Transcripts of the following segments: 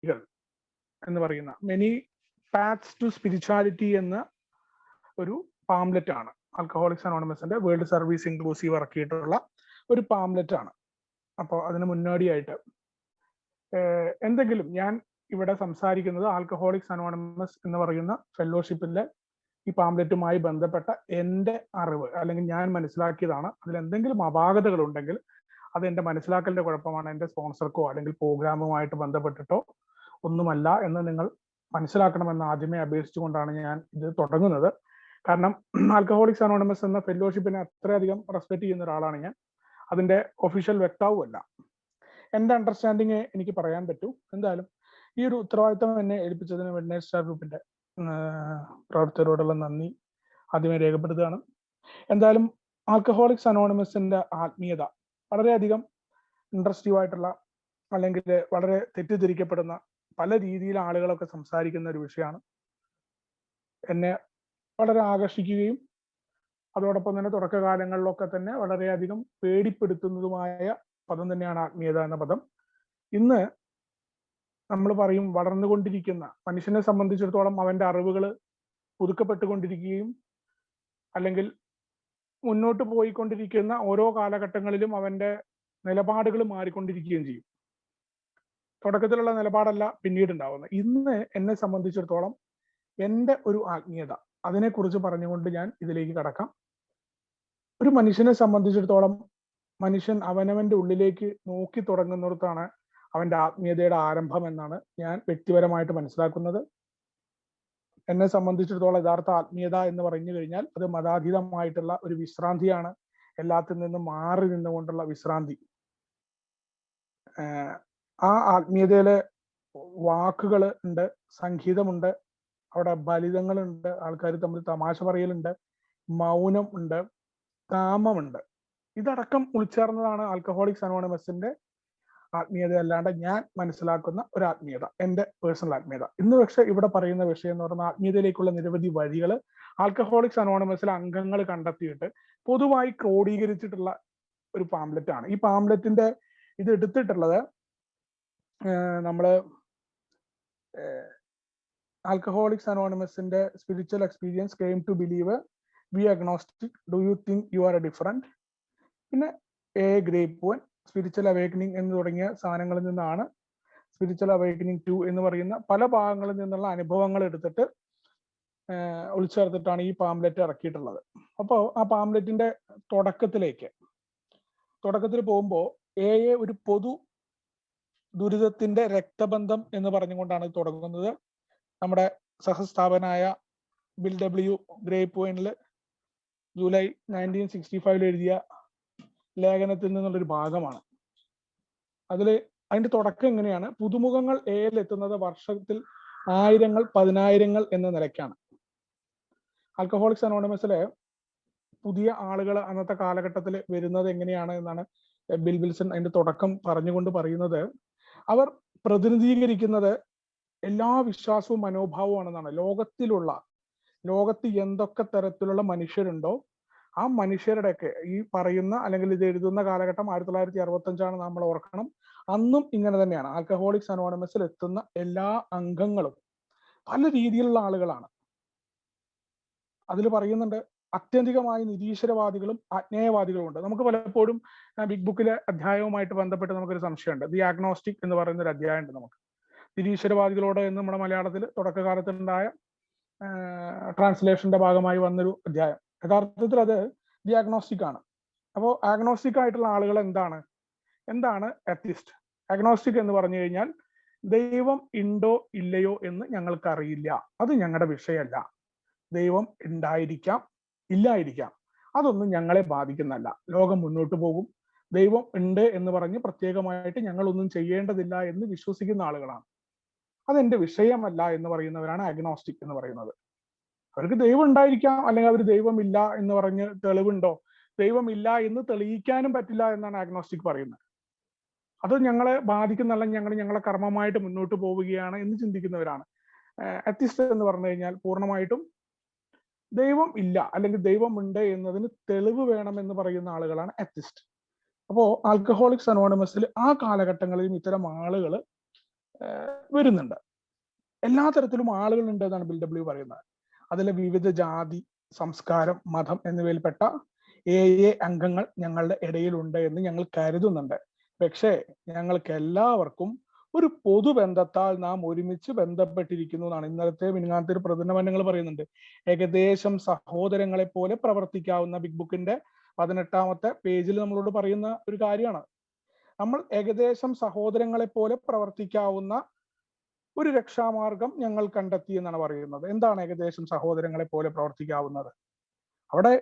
വഴികൾ എന്ന് പറയുന്ന മെനി പാത്സ് ടു സ്പിരിച്വാലിറ്റി എന്ന ഒരു പാംലെറ്റ് ആണ് ആൽക്കഹോളിക്സ് അനോണിമസിന്റെ വേൾഡ് സർവീസ് ഇൻക്ലൂസീവ് ഇറക്കിയിട്ടുള്ള ഒരു പാംലെറ്റ് ആണ്. അപ്പോൾ അതിന് മുന്നോടിയായിട്ട് എന്തെങ്കിലും ഞാൻ ഇവിടെ സംസാരിക്കുന്നത് ആൽക്കഹോളിക്സ് അനോണിമസ് എന്ന് പറയുന്ന ഫെലോഷിപ്പിന്റെ ഈ പാംലെറ്റുമായി ബന്ധപ്പെട്ട എൻ്റെ അറിവ് അല്ലെങ്കിൽ ഞാൻ മനസ്സിലാക്കിയതാണ്. അതിൽ എന്തെങ്കിലും അപാകതകൾ ഉണ്ടെങ്കിൽ അത് എൻ്റെ മനസ്സിലാക്കലിന്റെ കുഴപ്പമാണ്, എൻ്റെ സ്പോൺസർക്കോ അല്ലെങ്കിൽ പ്രോഗ്രാമുമായിട്ട് ബന്ധപ്പെട്ടിട്ടോ ഒന്നുമല്ല എന്ന് നിങ്ങൾ മനസ്സിലാക്കണമെന്ന് ആദ്യമേ അപേക്ഷിച്ചുകൊണ്ടാണ് ഞാൻ ഇത് തുടങ്ങുന്നത്. കാരണം ആൽക്കഹോളിക്സ് അനോണിമസ് എന്ന ഫെലോഷിപ്പിനെ അത്രയധികം റെസ്പെക്ട് ചെയ്യുന്ന ഒരാളാണ് ഞാൻ. അതിന്റെ ഒഫീഷ്യൽ വക്താവുമല്ല. എൻ്റെ അണ്ടർസ്റ്റാൻഡിങ് എനിക്ക് പറയാൻ പറ്റൂ. എന്തായാലും ഈ ഒരു ഉത്തരവാദിത്തം എന്നെ ഏൽപ്പിച്ചതിന് വെഡ്നൈറ്റ് സ്റ്റാർ ഗ്രൂപ്പിന്റെ പ്രവർത്തകരോടുള്ള നന്ദി ആദ്യമേ രേഖപ്പെടുത്തുകയാണ്. എന്തായാലും ആൽക്കഹോളിക്സ് അനോണിമസിന്റെ ആത്മീയത വളരെയധികം ഇൻട്രസ്റ്റീവ് ആയിട്ടുള്ള അല്ലെങ്കിൽ വളരെ തെറ്റിദ്ധരിക്കപ്പെടുന്ന പല രീതിയിൽ ആളുകളൊക്കെ സംസാരിക്കുന്ന ഒരു വിഷയമാണ്. എന്നെ വളരെ ആകർഷിക്കുകയും അതോടൊപ്പം തന്നെ തുടക്കകാലങ്ങളിലൊക്കെ തന്നെ വളരെയധികം പേടിപ്പെടുത്തുന്നതുമായ പദം തന്നെയാണ് ആത്മീയത എന്ന പദം. ഇന്ന് നമ്മൾ പറയും വളർന്നുകൊണ്ടിരിക്കുന്ന മനുഷ്യനെ സംബന്ധിച്ചിടത്തോളം അവന്റെ അറിവുകൾ പുതുക്കപ്പെട്ടുകൊണ്ടിരിക്കുകയും അല്ലെങ്കിൽ മുന്നോട്ട് പോയിക്കൊണ്ടിരിക്കുന്ന ഓരോ കാലഘട്ടങ്ങളിലും അവന്റെ നിലപാടുകൾ മാറിക്കൊണ്ടിരിക്കുകയും ചെയ്യും. തുടക്കത്തിലുള്ള നിലപാടല്ല പിന്നീട് ഉണ്ടാവുന്നത്. ഇന്ന് എന്നെ സംബന്ധിച്ചിടത്തോളം എൻ്റെ ഒരു ആത്മീയത അതിനെക്കുറിച്ച് പറഞ്ഞുകൊണ്ട് ഞാൻ ഇതിലേക്ക് കടക്കാം. ഒരു മനുഷ്യനെ സംബന്ധിച്ചിടത്തോളം മനുഷ്യൻ അവനവന്റെ ഉള്ളിലേക്ക് നോക്കി തുടങ്ങുന്നിടത്താണ് അവന്റെ ആത്മീയതയുടെ ആരംഭം എന്നാണ് ഞാൻ വ്യക്തിപരമായിട്ട് മനസ്സിലാക്കുന്നത്. എന്നെ സംബന്ധിച്ചിടത്തോളം യഥാർത്ഥ ആത്മീയത എന്ന് പറഞ്ഞു കഴിഞ്ഞാൽ അത് മതാതീതമായിട്ടുള്ള ഒരു വിശ്രാന്തിയാണ്, എല്ലാത്തിൽ നിന്നും മാറി നിന്നുകൊണ്ടുള്ള വിശ്രാന്തി. ആ ആത്മീയതയിലെ വാക്കുകൾ ഉണ്ട്, സംഗീതമുണ്ട്, അവിടെ ബലിതങ്ങളുണ്ട്, ആൾക്കാർ തമ്മിൽ തമാശ പറയലുണ്ട്, മൗനം ഉണ്ട്, കാമമുണ്ട്. ഇതടക്കം ഉൾച്ചേർന്നതാണ് ആൽക്കഹോളിക്സ് അനോണിമസിന്റെ ആത്മീയത. അല്ലാണ്ട് ഞാൻ മനസ്സിലാക്കുന്ന ഒരു ആത്മീയത, എൻ്റെ പേഴ്സണൽ ആത്മീയത. ഇന്ന് പക്ഷെ ഇവിടെ പറയുന്ന വിഷയം എന്ന് പറയുന്ന ആത്മീയതയിലേക്കുള്ള നിരവധി വഴികൾ ആൽക്കഹോളിക്സ് അനോണിമസിലെ അംഗങ്ങൾ കണ്ടെത്തിയിട്ട് പൊതുവായി ക്രോഡീകരിച്ചിട്ടുള്ള ഒരു പാംലെറ്റ് ആണ്. ഈ പാംലെറ്റിന്റെ ഇത് എടുത്തിട്ടുള്ളത് നമ്മള് ആൽക്കഹോളിക്സ് അനോണിമസിന്റെ spiritual experience came to believe, we agnostic, do you think you are a different, പിന്നെ a grapevine, spiritual awakening എന്ന് തുടങ്ങിയ സാധനങ്ങളിൽ നിന്നാണ് സ്പിരിച്വൽ അവേക്കനിങ് 2 എന്ന് പറയുന്ന പല ഭാഗങ്ങളിൽ നിന്നുള്ള അനുഭവങ്ങൾ എടുത്തിട്ട് ഉൾച്ചേർത്തിട്ടാണ് ഈ പാംലെറ്റ് ഇറക്കിയിട്ടുള്ളത്. അപ്പോൾ ആ പാംലെറ്റിന്റെ തുടക്കത്തിൽ പോകുമ്പോൾ ഒരു പൊതു ദുരിതത്തിന്റെ രക്തബന്ധം എന്ന് പറഞ്ഞുകൊണ്ടാണ് തുടങ്ങുന്നത്. നമ്മുടെ സഹസ്ഥാപനായ ബിൽ ഡബ്ല്യു ഗ്രേപ്പ് വൈനിൽ ജൂലൈ 1965 എഴുതിയ ലേഖനത്തിൽ നിന്നുള്ളൊരു ഭാഗമാണ്. അതിന്റെ തുടക്കം എങ്ങനെയാണ്? പുതുമുഖങ്ങൾ എയിൽ എത്തുന്നത് വർഷത്തിൽ ആയിരങ്ങൾ, പതിനായിരങ്ങൾ എന്ന നിലയ്ക്കാണ്. ആൽക്കഹോളിക്സ് അനോണിമസിലെ പുതിയ ആളുകൾ അന്നത്തെ കാലഘട്ടത്തിൽ വരുന്നത് എങ്ങനെയാണ് എന്നാണ് ബിൽ വിൽസൺ അതിന്റെ തുടക്കം പറഞ്ഞുകൊണ്ട് പറയുന്നത്. അവർ പ്രതിനിധീകരിക്കുന്നത് എല്ലാ വിശ്വാസവും മനോഭാവമാണെന്നാണ്. ലോകത്ത് എന്തൊക്കെ തരത്തിലുള്ള മനുഷ്യരുണ്ടോ ആ മനുഷ്യരുടെയൊക്കെ ഈ പറയുന്ന അല്ലെങ്കിൽ ഇത് എഴുതുന്ന കാലഘട്ടം 1965 നമ്മൾ ഓർക്കണം. അന്നും ഇങ്ങനെ തന്നെയാണ്. ആൽക്കഹോളിക്സ് അനോണിമസിൽ എത്തുന്ന എല്ലാ അംഗങ്ങളും പല രീതിയിലുള്ള ആളുകളാണ്. അതിൽ പറയുന്നുണ്ട് അത്യന്തികമായി നിരീശ്വരവാദികളും അജ്ഞേയവാദികളും ഉണ്ട്. നമുക്ക് പലപ്പോഴും ബിഗ് ബുക്കിലെ അധ്യായവുമായിട്ട് ബന്ധപ്പെട്ട് നമുക്കൊരു സംശയമുണ്ട്. ദി ആഗ്നോസ്റ്റിക് എന്ന് പറയുന്ന ഒരു അധ്യായം ഉണ്ട് നമുക്ക്. നിരീശ്വരവാദികളോട് എന്ന് നമ്മുടെ മലയാളത്തിൽ തുടക്കകാലത്തുണ്ടായ ട്രാൻസ്ലേഷന്റെ ഭാഗമായി വന്നൊരു അധ്യായം. യഥാർത്ഥത്തിൽ അത് ദി ആഗ്നോസ്റ്റിക് ആണ്. അപ്പോൾ ആഗ്നോസ്റ്റിക് ആയിട്ടുള്ള ആളുകൾ എന്താണ് എത്തിസ്റ്റ്? ആഗ്നോസ്റ്റിക് എന്ന് പറഞ്ഞു കഴിഞ്ഞാൽ ദൈവം ഉണ്ടോ ഇല്ലയോ എന്ന് ഞങ്ങൾക്ക് അറിയില്ല, അത് ഞങ്ങളുടെ വിഷയമല്ല. ദൈവം ഉണ്ടായിരിക്കാം, ഇല്ലായിരിക്കാം, അതൊന്നും ഞങ്ങളെ ബാധിക്കുന്നല്ല. ലോകം മുന്നോട്ട് പോകും, ദൈവം ഉണ്ട് എന്ന് പറഞ്ഞ് പ്രത്യേകമായിട്ട് ഞങ്ങളൊന്നും ചെയ്യേണ്ടതില്ല എന്ന് വിശ്വസിക്കുന്ന ആളുകളാണ്. അതെന്റെ വിഷയമല്ല എന്ന് പറയുന്നവരാണ് ആഗ്നോസ്റ്റിക് എന്ന് പറയുന്നത്. അവർക്ക് ദൈവം ഉണ്ടായിരിക്കാം, അല്ലെങ്കിൽ അവർ ദൈവമില്ല എന്ന് പറഞ്ഞ് തെളിവുണ്ടോ? ദൈവമില്ല എന്ന് തെളിയിക്കാനും പറ്റില്ല എന്നാണ് ആഗ്നോസ്റ്റിക് പറയുന്നത്. അത് ഞങ്ങളെ ബാധിക്കുന്നല്ല, ഞങ്ങളെ കർമ്മമായിട്ട് മുന്നോട്ട് പോവുകയാണ് എന്ന് ചിന്തിക്കുന്നവരാണ്. എത്തിസ്റ്റ് എന്ന് പറഞ്ഞു കഴിഞ്ഞാൽ പൂർണ്ണമായിട്ടും ദൈവം ഇല്ല അല്ലെങ്കിൽ ദൈവം ഉണ്ട് എന്നതിന് തെളിവ് വേണമെന്ന് പറയുന്ന ആളുകളാണ് എത്തിസ്റ്റ്. അപ്പോൾ ആൽക്കഹോളിക്സ് അനോണിമസിൽ ആ കാലഘട്ടങ്ങളിലും ഇത്തരം ആളുകൾ വരുന്നുണ്ട്. എല്ലാ തരത്തിലും ആളുകളുണ്ട് എന്നാണ് BW പറയുന്നത്. അതിലെ വിവിധ ജാതി, സംസ്കാരം, മതം എന്നിവയിൽപ്പെട്ട അംഗങ്ങൾ ഞങ്ങളുടെ ഇടയിലുണ്ട് എന്ന് ഞങ്ങൾ കരുതുന്നുണ്ട്. പക്ഷേ ഞങ്ങൾക്ക് എല്ലാവർക്കും ഒരു പൊതുബന്ധത്താൽ നാം ഒരുമിച്ച് ബന്ധപ്പെട്ടിരിക്കുന്നു എന്നാണ് ഇന്നലത്തെ മിനിങ്ങാനത്തെ ഒരു പ്രതിനിധി പറയുന്നുണ്ട്. ഏകദേശം സഹോദരങ്ങളെ പോലെ പ്രവർത്തിക്കാവുന്ന ബിഗ് ബുക്കിന്റെ 18ാമത്തെ പേജിൽ നമ്മളോട് പറയുന്ന ഒരു കാര്യമാണ്. നമ്മൾ ഏകദേശം സഹോദരങ്ങളെ പോലെ പ്രവർത്തിക്കാവുന്ന ഒരു രക്ഷാമാർഗം ഞങ്ങൾ കണ്ടെത്തി എന്നാണ് പറയുന്നത്. എന്താണ് ഏകദേശം സഹോദരങ്ങളെ പോലെ പ്രവർത്തിക്കാവുന്നത്? അവിടെ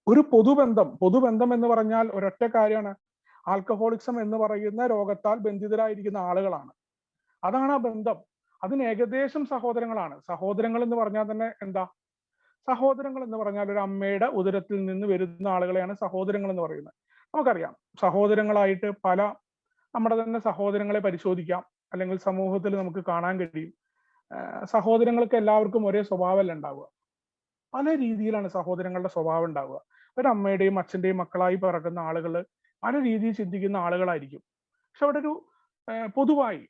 ഒരു പൊതുബന്ധം എന്ന് പറഞ്ഞാൽ ഒരൊറ്റ കാര്യമാണ്. ആൽക്കഹോളിസം എന്ന് പറയുന്ന രോഗത്താൽ ബന്ധിതരായിരിക്കുന്ന ആളുകളാണ്. അതാണ് ആ ബന്ധം. അതിന് ഏകദേശം സഹോദരങ്ങളാണ്. സഹോദരങ്ങൾ എന്ന് പറഞ്ഞാൽ തന്നെ എന്താ? സഹോദരങ്ങൾ എന്ന് പറഞ്ഞാൽ ഒരു അമ്മയുടെ ഉദരത്തിൽ നിന്ന് വരുന്ന ആളുകളെയാണ് സഹോദരങ്ങൾ എന്ന് പറയുന്നത്. നമുക്കറിയാം, സഹോദരങ്ങളായിട്ട് പല നമ്മുടെ തന്നെ സഹോദരങ്ങളെ പരിശോധിക്കാം, അല്ലെങ്കിൽ സമൂഹത്തിൽ നമുക്ക് കാണാൻ കഴിയും. സഹോദരങ്ങൾക്ക് എല്ലാവർക്കും ഒരേ സ്വഭാവമല്ല ഉണ്ടാവുക. പല രീതിയിലാണ് സഹോദരങ്ങളുടെ സ്വഭാവം ഉണ്ടാവുക. ഒരു അമ്മയുടെയും അച്ഛന്റെയും മക്കളായി പിറക്കുന്ന ആളുകൾ പല രീതിയിൽ ചിന്തിക്കുന്ന ആളുകളായിരിക്കും. പക്ഷെ അവിടെ ഒരു പൊതുവായി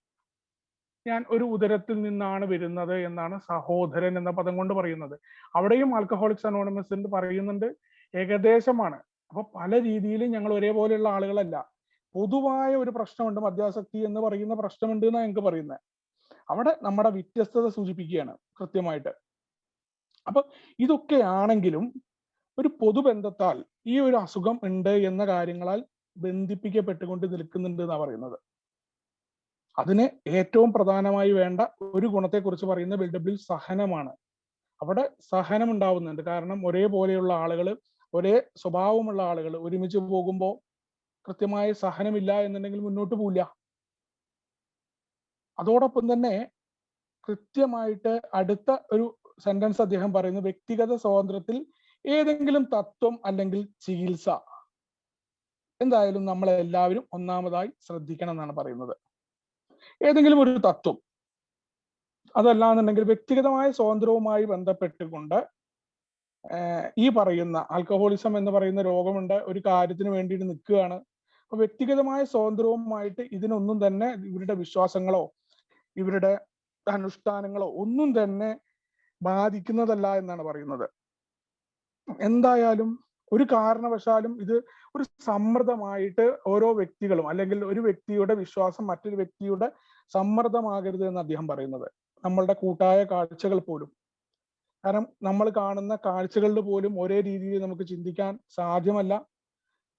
ഞാൻ ഒരു ഉദരത്തിൽ നിന്നാണ് വരുന്നത് എന്നാണ് സഹോദരൻ എന്ന പദം കൊണ്ട് പറയുന്നത്. അവിടെയും ആൽക്കഹോളിക്സ് അനോണിമസ് പറയുന്നുണ്ട് ഏകദേശമാണ്. അപ്പൊ പല രീതിയിലും ഞങ്ങൾ ഒരേപോലെയുള്ള ആളുകളല്ല. പൊതുവായ ഒരു പ്രശ്നമുണ്ട്, മദ്യാസക്തി എന്ന് പറയുന്ന പ്രശ്നമുണ്ട് എന്നാണ് ഞങ്ങൾക്ക് പറയുന്നത്. അവിടെ നമ്മുടെ വ്യത്യസ്തത സൂചിപ്പിക്കുകയാണ് കൃത്യമായിട്ട്. അപ്പൊ ഇതൊക്കെയാണെങ്കിലും ഒരു പൊതുബന്ധത്താൽ ഈ ഒരു അസുഖം ഉണ്ട് എന്ന കാര്യങ്ങളാൽ ബന്ധിപ്പിക്കപ്പെട്ടുകൊണ്ട് നിൽക്കുന്നുണ്ട് എന്നാണ് പറയുന്നത്. അതിന് ഏറ്റവും പ്രധാനമായി വേണ്ട ഒരു ഗുണത്തെക്കുറിച്ച് പറയുന്ന BW സഹനമാണ്. അവിടെ സഹനം ഉണ്ടാവുന്നുണ്ട്. കാരണം ഒരേപോലെയുള്ള ആളുകൾ, ഒരേ സ്വഭാവമുള്ള ആളുകൾ ഒരുമിച്ച് പോകുമ്പോൾ കൃത്യമായ സഹനമില്ല എന്നുണ്ടെങ്കിൽ മുന്നോട്ട് പോവില്ല. അതോടൊപ്പം തന്നെ കൃത്യമായിട്ട് അടുത്ത ഒരു സെന്റൻസ് അദ്ദേഹം പറയുന്നത്, വ്യക്തിഗത സ്വാതന്ത്ര്യത്തിൽ ഏതെങ്കിലും തത്വം അല്ലെങ്കിൽ ചികിത്സ എന്തായാലും നമ്മളെല്ലാവരും ഒന്നാമതായി ശ്രദ്ധിക്കണം എന്നാണ് പറയുന്നത്. ഏതെങ്കിലും ഒരു തത്വം, അതല്ലാന്നുണ്ടെങ്കിൽ വ്യക്തിഗതമായ സ്വാതന്ത്ര്യവുമായി ബന്ധപ്പെട്ടുകൊണ്ട് ഈ പറയുന്ന ആൽക്കഹോളിസം എന്ന് പറയുന്ന രോഗമുണ്ട്, ഒരു കാര്യത്തിന് വേണ്ടിയിട്ട് നിൽക്കുകയാണ്. അപ്പൊ വ്യക്തിഗതമായ സ്വാതന്ത്ര്യവുമായിട്ട് ഇതിനൊന്നും തന്നെ ഇവരുടെ വിശ്വാസങ്ങളോ ഇവരുടെ അനുഷ്ഠാനങ്ങളോ ഒന്നും തന്നെ ബാധിക്കുന്നതല്ല എന്നാണ് പറയുന്നത്. എന്തായാലും ഒരു കാരണവശാലും ഇത് ഒരു സമ്മർദ്ദമായിട്ട് ഓരോ വ്യക്തികളും, അല്ലെങ്കിൽ ഒരു വ്യക്തിയുടെ വിശ്വാസം മറ്റൊരു വ്യക്തിയുടെ സമ്മർദ്ദമാകരുത് എന്ന് അദ്ദേഹം പറയുന്നത്. നമ്മളുടെ കൂട്ടായ കാഴ്ചകൾ പോലും, കാരണം നമ്മൾ കാണുന്ന കാഴ്ചകളിൽ പോലും ഒരേ രീതിയിൽ നമുക്ക് ചിന്തിക്കാൻ സാധ്യമല്ല.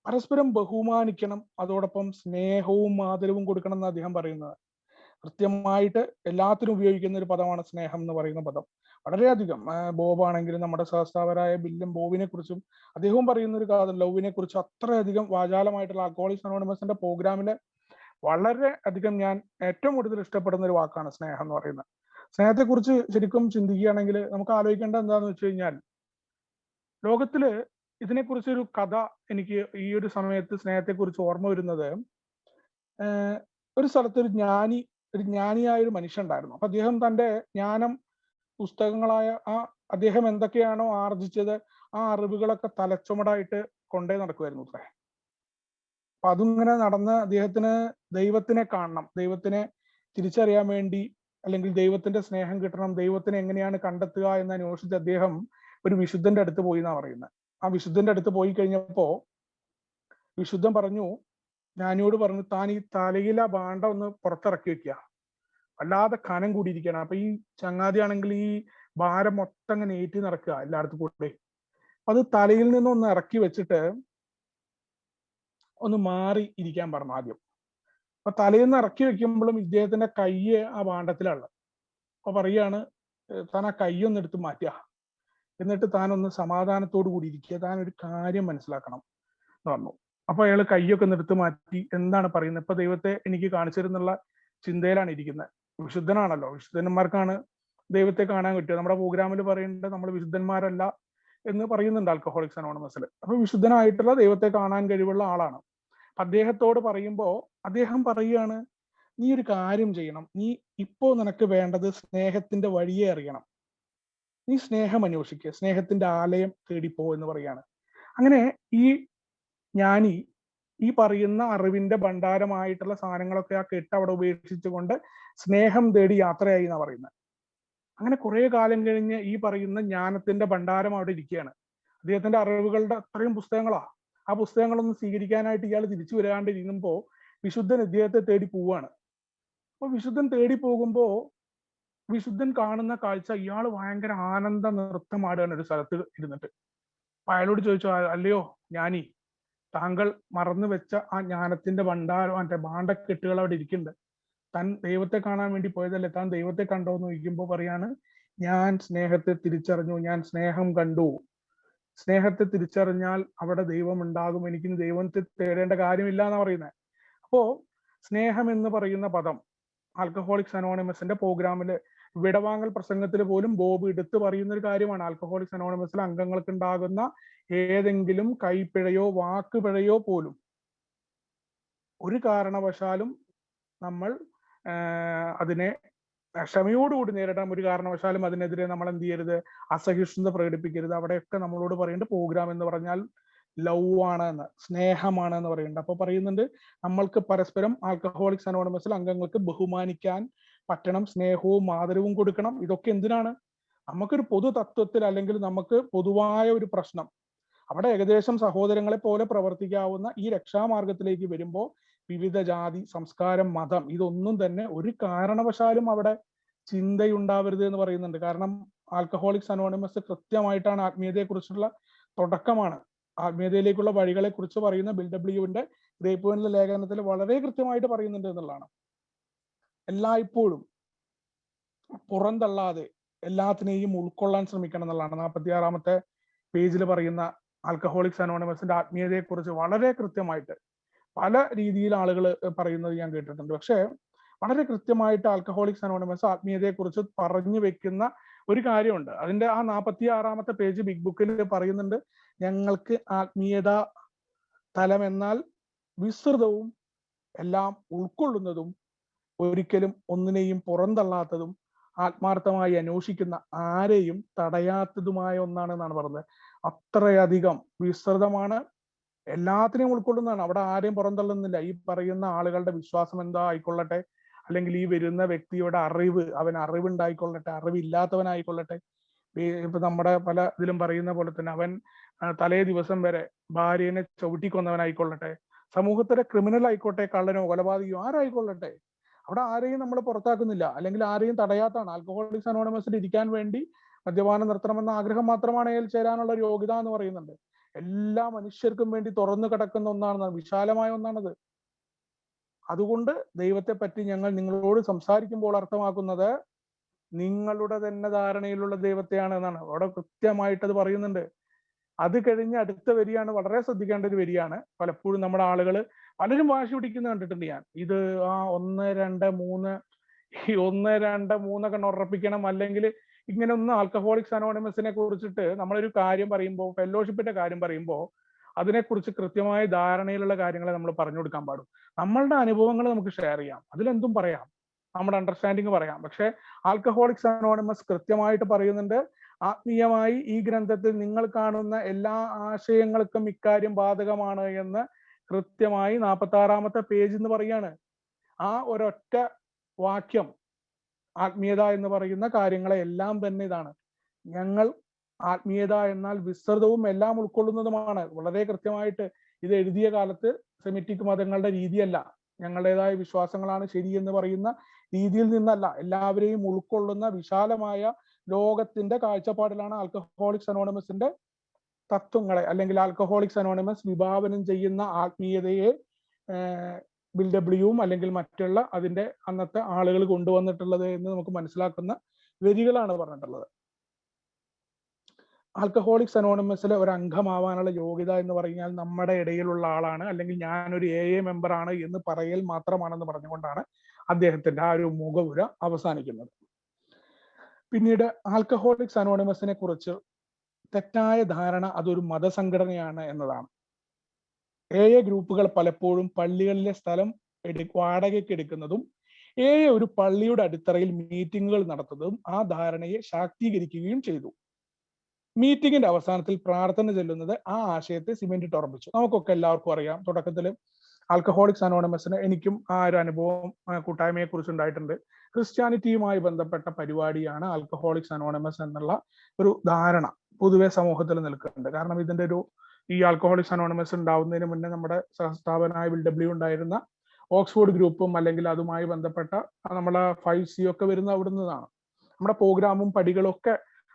പരസ്പരം ബഹുമാനിക്കണം, അതോടൊപ്പം സ്നേഹവും ആദരവും കൊടുക്കണം എന്ന് അദ്ദേഹം പറയുന്നത്. കൃത്യമായിട്ട് എല്ലാത്തിനും ഉപയോഗിക്കുന്ന ഒരു പദമാണ് സ്നേഹം എന്ന് പറയുന്ന പദം. വളരെയധികം ബോബാണെങ്കിലും നമ്മുടെ സഹസ്ഥാപകരായ ബില്ലും ബോബിനെ കുറിച്ചും അദ്ദേഹവും പറയുന്ന ഒരു കാര്യം, ലവിനെ കുറിച്ച് അത്രയധികം വാചാലമായിട്ടുള്ള ആൽക്കഹോളിക്സ് അനോണിമസിന്റെ പ്രോഗ്രാമില് വളരെ അധികം ഞാൻ ഏറ്റവും കൂടുതൽ ഇഷ്ടപ്പെടുന്ന ഒരു വാക്കാണ് സ്നേഹം എന്ന് പറയുന്നത്. സ്നേഹത്തെക്കുറിച്ച് ശരിക്കും ചിന്തിക്കുകയാണെങ്കിൽ നമുക്ക് ആലോചിക്കേണ്ട എന്താന്ന് വെച്ച് കഴിഞ്ഞാൽ, ലോകത്തില് ഇതിനെക്കുറിച്ചൊരു കഥ എനിക്ക് ഈ ഒരു സമയത്ത് സ്നേഹത്തെക്കുറിച്ച് ഓർമ്മ വരുന്നത്, ഒരു സ്ഥലത്ത് ഒരു ജ്ഞാനിയായ ഒരു മനുഷ്യൻ ഉണ്ടായിരുന്നു. അപ്പൊ അദ്ദേഹം തന്റെ ജ്ഞാനം പുസ്തകങ്ങളായ അദ്ദേഹം എന്തൊക്കെയാണോ ആർജിച്ചത് ആ അറിവുകളൊക്കെ തലച്ചുമടായിട്ട് കൊണ്ടേ നടക്കുമായിരുന്നു അത്രേ. അപ്പൊ അതിങ്ങനെ നടന്ന് അദ്ദേഹത്തിന് ദൈവത്തിനെ കാണണം, ദൈവത്തിനെ തിരിച്ചറിയാൻ വേണ്ടി, അല്ലെങ്കിൽ ദൈവത്തിന്റെ സ്നേഹം കിട്ടണം, ദൈവത്തിനെ എങ്ങനെയാണ് കണ്ടെത്തുക എന്ന് അന്വേഷിച്ച് അദ്ദേഹം ഒരു വിശുദ്ധന്റെ അടുത്ത് പോയി എന്നാ പറയുന്നത്. ആ വിശുദ്ധന്റെ അടുത്ത് പോയി കഴിഞ്ഞപ്പോ വിശുദ്ധൻ പറഞ്ഞു, ജ്ഞാനിയോട് പറഞ്ഞു, താൻ ഈ തലയില ഭാണ്ഡം ഒന്ന് പുറത്തിറക്കി വെക്കുക, വല്ലാതെ കനം കൂടിയിരിക്കണം. അപ്പൊ ഈ ചങ്ങാതിയാണെങ്കിൽ ഈ ഭാരം മൊത്തം അങ്ങനെ ഏറ്റി നടക്കുക എല്ലായിടത്തും കൂടെ. അത് തലയിൽ നിന്നൊന്ന് ഇറക്കി വെച്ചിട്ട് ഒന്ന് മാറി ഇരിക്കാൻ പറഞ്ഞു ആദ്യം. അപ്പൊ തലയിൽ നിന്ന് ഇറക്കി വെക്കുമ്പോഴും ഇദ്ദേഹത്തിന്റെ കയ്യ് ആ ഭാണ്ഡത്തിലാണ്. അപ്പൊ പറയാണ്, താൻ ആ കയ്യൊന്ന് എടുത്ത് മാറ്റുക, എന്നിട്ട് താൻ ഒന്ന് സമാധാനത്തോടു കൂടി ഇരിക്കുക, താൻ ഒരു കാര്യം മനസ്സിലാക്കണം എന്ന് പറഞ്ഞു. അപ്പൊ അയാൾ കയ്യൊക്കെ ഒന്ന് എടുത്ത് മാറ്റി എന്താണ് പറയുന്നത്, ഇപ്പൊ ദൈവത്തെ എനിക്ക് കാണിച്ചിരുന്നുള്ള ചിന്തയിലാണ് ഇരിക്കുന്നത്. വിശുദ്ധനാണല്ലോ, വിശുദ്ധന്മാർക്കാണ് ദൈവത്തെ കാണാൻ കിട്ടുക. നമ്മുടെ പ്രോഗ്രാമിൽ പറയേണ്ടത് നമ്മൾ വിശുദ്ധന്മാരല്ല എന്ന് പറയുന്നുണ്ട് ആൽക്കഹോളിക്സ് അനോണിമസിൽ. അപ്പൊ വിശുദ്ധനായിട്ടുള്ള ദൈവത്തെ കാണാൻ കഴിവുള്ള ആളാണ്. അദ്ദേഹത്തോട് പറയുമ്പോ അദ്ദേഹം പറയുകയാണ്, നീ ഒരു കാര്യം ചെയ്യണം, നീ ഇപ്പോ നിനക്ക് വേണ്ടത് സ്നേഹത്തിന്റെ വഴിയെ അറിയണം, നീ സ്നേഹം അന്വേഷിക്കുക, സ്നേഹത്തിന്റെ ആലയം തേടിപ്പോ എന്ന് പറയാണ്. അങ്ങനെ ഈ ജ്ഞാനി ഈ പറയുന്ന അറിവിന്റെ ഭണ്ഡാരമായിട്ടുള്ള സാധനങ്ങളൊക്കെ ആ കെട്ട് അവിടെ ഉപേക്ഷിച്ചുകൊണ്ട് സ്നേഹം തേടി യാത്രയായി എന്നാ പറയുന്നത്. അങ്ങനെ കുറെ കാലം കഴിഞ്ഞ് ഈ പറയുന്ന ജ്ഞാനത്തിന്റെ ഭണ്ഡാരം അവിടെ ഇരിക്കുകയാണ്. അദ്ദേഹത്തിന്റെ അറിവുകളുടെ അത്രയും പുസ്തകങ്ങളാ. ആ പുസ്തകങ്ങളൊന്നും സ്വീകരിക്കാനായിട്ട് ഇയാൾ തിരിച്ചു വരാണ്ടിരിക്കുമ്പോ വിശുദ്ധൻ ഇദ്ദേഹത്തെ തേടി പോവാണ്. അപ്പൊ വിശുദ്ധൻ തേടി പോകുമ്പോ വിശുദ്ധൻ കാണുന്ന കാഴ്ച, ഇയാൾ ഭയങ്കര ആനന്ദ നൃത്തമാടുകയാണ് ഒരു സ്ഥലത്ത് ഇരുന്നിട്ട്. അപ്പൊ അയാളോട് ചോദിച്ചു, അല്ലയോ ജ്ഞാനി, താങ്കൾ മറന്നു വെച്ച ആ ജ്ഞാനത്തിന്റെ ഭണ്ഡാരം, മറ്റേ ഭാണ്ഡക്കെട്ടുകൾ അവിടെ ഇരിക്കുന്നുണ്ട്. താൻ ദൈവത്തെ കാണാൻ വേണ്ടി പോയതല്ലേ, താൻ ദൈവത്തെ കണ്ടോ എന്ന് ചോദിക്കുമ്പോ പറയാണ്, ഞാൻ സ്നേഹത്തെ തിരിച്ചറിഞ്ഞു, ഞാൻ സ്നേഹം കണ്ടു. സ്നേഹത്തെ തിരിച്ചറിഞ്ഞാൽ അവിടെ ദൈവം ഉണ്ടാകും, എനിക്ക് ദൈവത്തെ തേടേണ്ട കാര്യമില്ല എന്നാ പറയുന്നത്. അപ്പോ സ്നേഹം എന്ന് പറയുന്ന പദം ആൽക്കഹോളിക്സ് അനോണിമസിന്റെ പ്രോഗ്രാമില് വിടവാങ്ങൽ പ്രസംഗത്തിൽ പോലും ബോബ് എടുത്തു പറയുന്ന ഒരു കാര്യമാണ്. ആൽക്കഹോളിക്സ് അനോണിമസിലെ അംഗങ്ങൾക്ക് ഉണ്ടാകുന്ന ഏതെങ്കിലും കൈപ്പിഴയോ വാക്കുപിഴയോ പോലും ഒരു കാരണവശാലും നമ്മൾ അതിനെ ക്ഷമയോടുകൂടി നേരിടാം. ഒരു കാരണവശാലും അതിനെതിരെ നമ്മൾ എന്ത് ചെയ്യരുത്, അസഹിഷ്ണുത പ്രകടിപ്പിക്കരുത്. അവിടെയൊക്കെ നമ്മളോട് പറയേണ്ട പ്രോഗ്രാം എന്ന് പറഞ്ഞാൽ ലവ് ആണ് എന്ന്, സ്നേഹമാണ് എന്ന് പറയുന്നുണ്ട്. അപ്പൊ പറയുന്നുണ്ട്, നമ്മൾക്ക് പരസ്പരം ആൽക്കഹോളിക്സ് അനോണിമസിൽ അംഗങ്ങൾക്ക് ബഹുമാനിക്കാൻ പറ്റണം, സ്നേഹവും ആദരവും കൊടുക്കണം. ഇതൊക്കെ എന്തിനാണ്? നമുക്കൊരു പൊതു തത്വത്തിൽ അല്ലെങ്കിൽ നമുക്ക് പൊതുവായ ഒരു പ്രശ്നം, അവിടെ ഏകദേശം സഹോദരങ്ങളെ പോലെ പ്രവർത്തിക്കാവുന്ന ഈ രക്ഷാമാർഗത്തിലേക്ക് വരുമ്പോൾ വിവിധ ജാതി, സംസ്കാരം, മതം ഇതൊന്നും തന്നെ ഒരു കാരണവശാലും അവിടെ ചിന്തയുണ്ടാവരുത് എന്ന് പറയുന്നുണ്ട്. കാരണം ആൽക്കഹോളിക്സ് അനോണിമസ് കൃത്യമായിട്ടാണ് ആത്മീയതയെക്കുറിച്ചുള്ള തുടക്കമാണ്. ആത്മീയതയിലേക്കുള്ള വഴികളെ കുറിച്ച് പറയുന്ന ബിൽഡബ്ല്യുവിന്റെ ഗ്രേപ്പ് വൈനിലെ ലേഖനത്തിൽ വളരെ കൃത്യമായിട്ട് പറയുന്നുണ്ട് എന്നുള്ളതാണ്. എല്ലായ്പ്പോഴും പുറന്തള്ളാതെ എല്ലാത്തിനെയും ഉൾക്കൊള്ളാൻ ശ്രമിക്കണം എന്നുള്ളതാണ് 46-ാമത്തെ പേജിൽ പറയുന്ന ആൽക്കഹോളിക്സ് അനോണിമസിന്റെ ആത്മീയതയെക്കുറിച്ച് വളരെ കൃത്യമായിട്ട് പല രീതിയിൽ ആളുകൾ പറയുന്നത് ഞാൻ കേട്ടിട്ടുണ്ട്. പക്ഷേ വളരെ കൃത്യമായിട്ട് ആൽക്കഹോളിക്സ് അനോണിമസ് ആത്മീയതയെക്കുറിച്ച് പറഞ്ഞു വെക്കുന്ന ഒരു കാര്യമുണ്ട്. അതിന്റെ ആ 46-ാമത്തെ പേജ് ബിഗ് ബുക്കിൽ പറയുന്നുണ്ട്, ഞങ്ങൾക്ക് ആത്മീയത തലം എന്നാൽ വിസ്തൃതവും എല്ലാം ഉൾക്കൊള്ളുന്നതും ഒരിക്കലും ഒന്നിനെയും പുറന്തള്ളാത്തതും ആത്മാർത്ഥമായി അന്വേഷിക്കുന്ന ആരെയും തടയാത്തതുമായ ഒന്നാണെന്നാണ് പറഞ്ഞത്. അത്രയധികം വിസ്തൃതമാണ്, എല്ലാത്തിനെയും ഉൾക്കൊള്ളുന്നതാണ്. അവിടെ ആരെയും പുറന്തള്ളുന്നില്ല. ഈ പറയുന്ന ആളുകളുടെ വിശ്വാസം എന്താ ആയിക്കൊള്ളട്ടെ, അല്ലെങ്കിൽ ഈ വരുന്ന വ്യക്തിയുടെ അറിവ്, അവൻ അറിവുണ്ടായിക്കൊള്ളട്ടെ, അറിവില്ലാത്തവനായിക്കൊള്ളട്ടെ. ഇപ്പൊ നമ്മുടെ പല ഇതിലും പറയുന്ന പോലെ തന്നെ അവൻ തലേ ദിവസം വരെ ഭാര്യനെ ചവിട്ടിക്കൊന്നവനായിക്കൊള്ളട്ടെ, സമൂഹത്തിലെ ക്രിമിനൽ ആയിക്കോട്ടെ, കള്ളനോ കൊലപാതകയോ ആരായിക്കൊള്ളട്ടെ, അവിടെ ആരെയും നമ്മൾ പുറത്താക്കുന്നില്ല, അല്ലെങ്കിൽ ആരെയും തടയാത്താണ്. ആൽക്കഹോളിക്സ് അനോണിമസിൽ ഇരിക്കാൻ വേണ്ടി മദ്യപാനം നിർത്തണമെന്ന ആഗ്രഹം മാത്രമാണ് അയാൾ ചേരാനുള്ള ഒരു യോഗ്യത എന്ന് പറയുന്നുണ്ട്. എല്ലാ മനുഷ്യർക്കും വേണ്ടി തുറന്നു കിടക്കുന്ന ഒന്നാണ്, വിശാലമായ ഒന്നാണത്. അതുകൊണ്ട് ദൈവത്തെ പറ്റി ഞങ്ങൾ നിങ്ങളോട് സംസാരിക്കുമ്പോൾ അർത്ഥമാക്കുന്നത് നിങ്ങളുടെ തന്നെ ധാരണയിലുള്ള ദൈവത്തെയാണ് എന്നാണ്. അവിടെ കൃത്യമായിട്ട് അത് പറയുന്നുണ്ട്. അത് കഴിഞ്ഞ് അടുത്ത വരിയാണ് വളരെ ശ്രദ്ധിക്കേണ്ട ഒരു വരിയാണ്. പലപ്പോഴും നമ്മുടെ ആളുകൾ പലരും വാശി പിടിക്കുന്നത് കണ്ടിട്ടുണ്ട് ഞാൻ. ഇത് 1, 2, 3 ഈ 1, 2, 3 ഉറപ്പിക്കണം, അല്ലെങ്കിൽ ഇങ്ങനെ ഒന്നും. ആൽക്കഹോളിക്സ് അനോണിമസിനെ കുറിച്ചിട്ട് നമ്മളൊരു കാര്യം പറയുമ്പോൾ, ഫെല്ലോഷിപ്പിന്റെ കാര്യം പറയുമ്പോൾ അതിനെക്കുറിച്ച് കൃത്യമായ ധാരണയിലുള്ള കാര്യങ്ങളെ നമ്മൾ പറഞ്ഞു കൊടുക്കാൻ പാടും. നമ്മളുടെ അനുഭവങ്ങൾ നമുക്ക് ഷെയർ ചെയ്യാം, അതിലെന്തും പറയാം, നമ്മുടെ അണ്ടർസ്റ്റാൻഡിങ് പറയാം. പക്ഷെ ആൽക്കഹോളിക്സ് അനോണിമസ് കൃത്യമായിട്ട് പറയുന്നുണ്ട്, ആത്മീയമായി ഈ ഗ്രന്ഥത്തിൽ നിങ്ങൾ കാണുന്ന എല്ലാ ആശയങ്ങൾക്കും ഇക്കാര്യം ബാധകമാണ് എന്ന് കൃത്യമായി 46-ാമത്തെ പേജ് എന്ന് പറയാണ്. ആ ഒരൊറ്റ വാക്യം ആത്മീയത എന്ന് പറയുന്ന കാര്യങ്ങളെ എല്ലാം തന്നെ ഇതാണ്. ഞങ്ങൾ ആത്മീയത എന്നാൽ വിസ്തൃതവും എല്ലാം ഉൾക്കൊള്ളുന്നതുമാണ്. വളരെ കൃത്യമായിട്ട് ഇത് എഴുതിയ കാലത്ത് സെമിറ്റിക് മതങ്ങളുടെ രീതിയല്ല, ഞങ്ങളുടേതായ വിശ്വാസങ്ങളാണ് ശരി എന്ന് പറയുന്ന രീതിയിൽ നിന്നല്ല, എല്ലാവരെയും ഉൾക്കൊള്ളുന്ന വിശാലമായ ലോകത്തിന്റെ കാഴ്ചപ്പാടിലാണ് ആൽക്കഹോളിക്സ് അനോണിമസിന്റെ തത്വങ്ങളെ, അല്ലെങ്കിൽ ആൽക്കഹോളിക്സ് അനോണിമസ് വിഭാവനം ചെയ്യുന്ന ആത്മീയതയെ ബിൽഡബ്ല്യുവും അല്ലെങ്കിൽ മറ്റുള്ള അതിന്റെ അന്നത്തെ ആളുകൾ കൊണ്ടുവന്നിട്ടുള്ളത് എന്ന് നമുക്ക് മനസ്സിലാക്കുന്ന വരികളാണ് പറഞ്ഞിട്ടുള്ളത്. ആൽക്കഹോളിക്സ് അനോണിമസിലെ ഒരു അംഗമാവാനുള്ള യോഗ്യത എന്ന് പറഞ്ഞാൽ നമ്മുടെ ഇടയിലുള്ള ആളാണ്, അല്ലെങ്കിൽ ഞാനൊരു AA മെമ്പർ ആണ് എന്ന് പറയൽ മാത്രമാണെന്ന് പറഞ്ഞുകൊണ്ടാണ് അദ്ദേഹത്തിന്റെ ആ ഒരു മുഖവുര അവസാനിക്കുന്നത്. പിന്നീട് ആൽക്കഹോളിക്സ് അനോണിമസിനെ കുറിച്ച് തെറ്റായ ധാരണ അതൊരു മതസംഘടനയാണ് എന്നതാണ്. AA ഗ്രൂപ്പുകൾ പലപ്പോഴും പള്ളികളിലെ സ്ഥലം വാടകയ്ക്ക് എടുക്കുന്നതും AA ഒരു പള്ളിയുടെ അടിത്തറയിൽ മീറ്റിങ്ങുകൾ നടത്തുന്നതും ആ ധാരണയെ ശാക്തീകരിക്കുകയും ചെയ്തു. മീറ്റിംഗിന്റെ അവസാനത്തിൽ പ്രാർത്ഥന ചെല്ലുന്നത് ആ ആശയത്തെ സിമെന്റിട്ട് ഉറപ്പിച്ചു. നമുക്കൊക്കെ എല്ലാവർക്കും അറിയാം, തുടക്കത്തിൽ ആൽക്കഹോളിക്സ് അനോണിമസിന് എനിക്കും ആ ഒരു അനുഭവം കൂട്ടായ്മയെ കുറിച്ച് ഉണ്ടായിട്ടുണ്ട്. ക്രിസ്ത്യാനിറ്റിയുമായി ബന്ധപ്പെട്ട പരിപാടിയാണ് ആൽക്കഹോളിക്സ് അനോണിമസ് എന്നുള്ള ഒരു ധാരണ പൊതുവെ സമൂഹത്തിൽ നിൽക്കുന്നുണ്ട്. കാരണം ഇതിന്റെ ഈ ആൽക്കഹോളിക്സ് അനോണിമസ് ഉണ്ടാവുന്നതിന് മുന്നേ നമ്മുടെ സഹസ്ഥാപനായ BW ഉണ്ടായിരുന്ന ഓക്സ്ഫോർഡ് ഗ്രൂപ്പും അല്ലെങ്കിൽ അതുമായി ബന്ധപ്പെട്ട നമ്മളെ 5C ഒക്കെ വരുന്ന അവിടെ നിന്നാണ്. നമ്മുടെ പ്രോഗ്രാമും പടികളും ഒക്കെ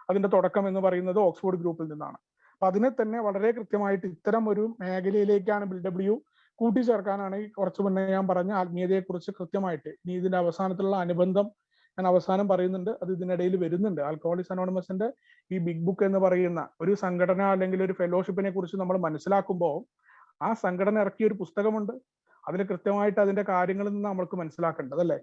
അതിന്റെ തുടക്കം എന്ന് പറയുന്നത് ഓക്സ്ഫോർഡ് ഗ്രൂപ്പിൽ നിന്നാണ്. അപ്പൊ അതിനെ തന്നെ വളരെ കൃത്യമായിട്ട് ഇത്തരം ഒരു മേഖലയിലേക്കാണ് BW കൂട്ടിച്ചേർക്കാനാണ് ഈ കുറച്ചു മുന്നേ ഞാൻ പറഞ്ഞ ആത്മീയതയെ കുറിച്ച് കൃത്യമായിട്ട് ഇനി ഇതിന്റെ അവസാനത്തിലുള്ള അനുബന്ധം ഞാൻ അവസാനം പറയുന്നുണ്ട്, അത് ഇതിനിടയിൽ വരുന്നുണ്ട്. ആൽക്കഹോളിക്സ് അനോണിമസിന്റെ ഈ ബിഗ് ബുക്ക് എന്ന് പറയുന്ന ഒരു സംഘടന അല്ലെങ്കിൽ ഒരു ഫെലോഷിപ്പിനെ കുറിച്ച് നമ്മൾ മനസ്സിലാക്കുമ്പോൾ ആ സംഘടന ഇറക്കിയ ഒരു പുസ്തകമുണ്ട്, അതിൽ കൃത്യമായിട്ട് അതിന്റെ കാര്യങ്ങളിൽ നിന്ന് നമ്മൾക്ക് മനസ്സിലാക്കേണ്ടത് അല്ലേ.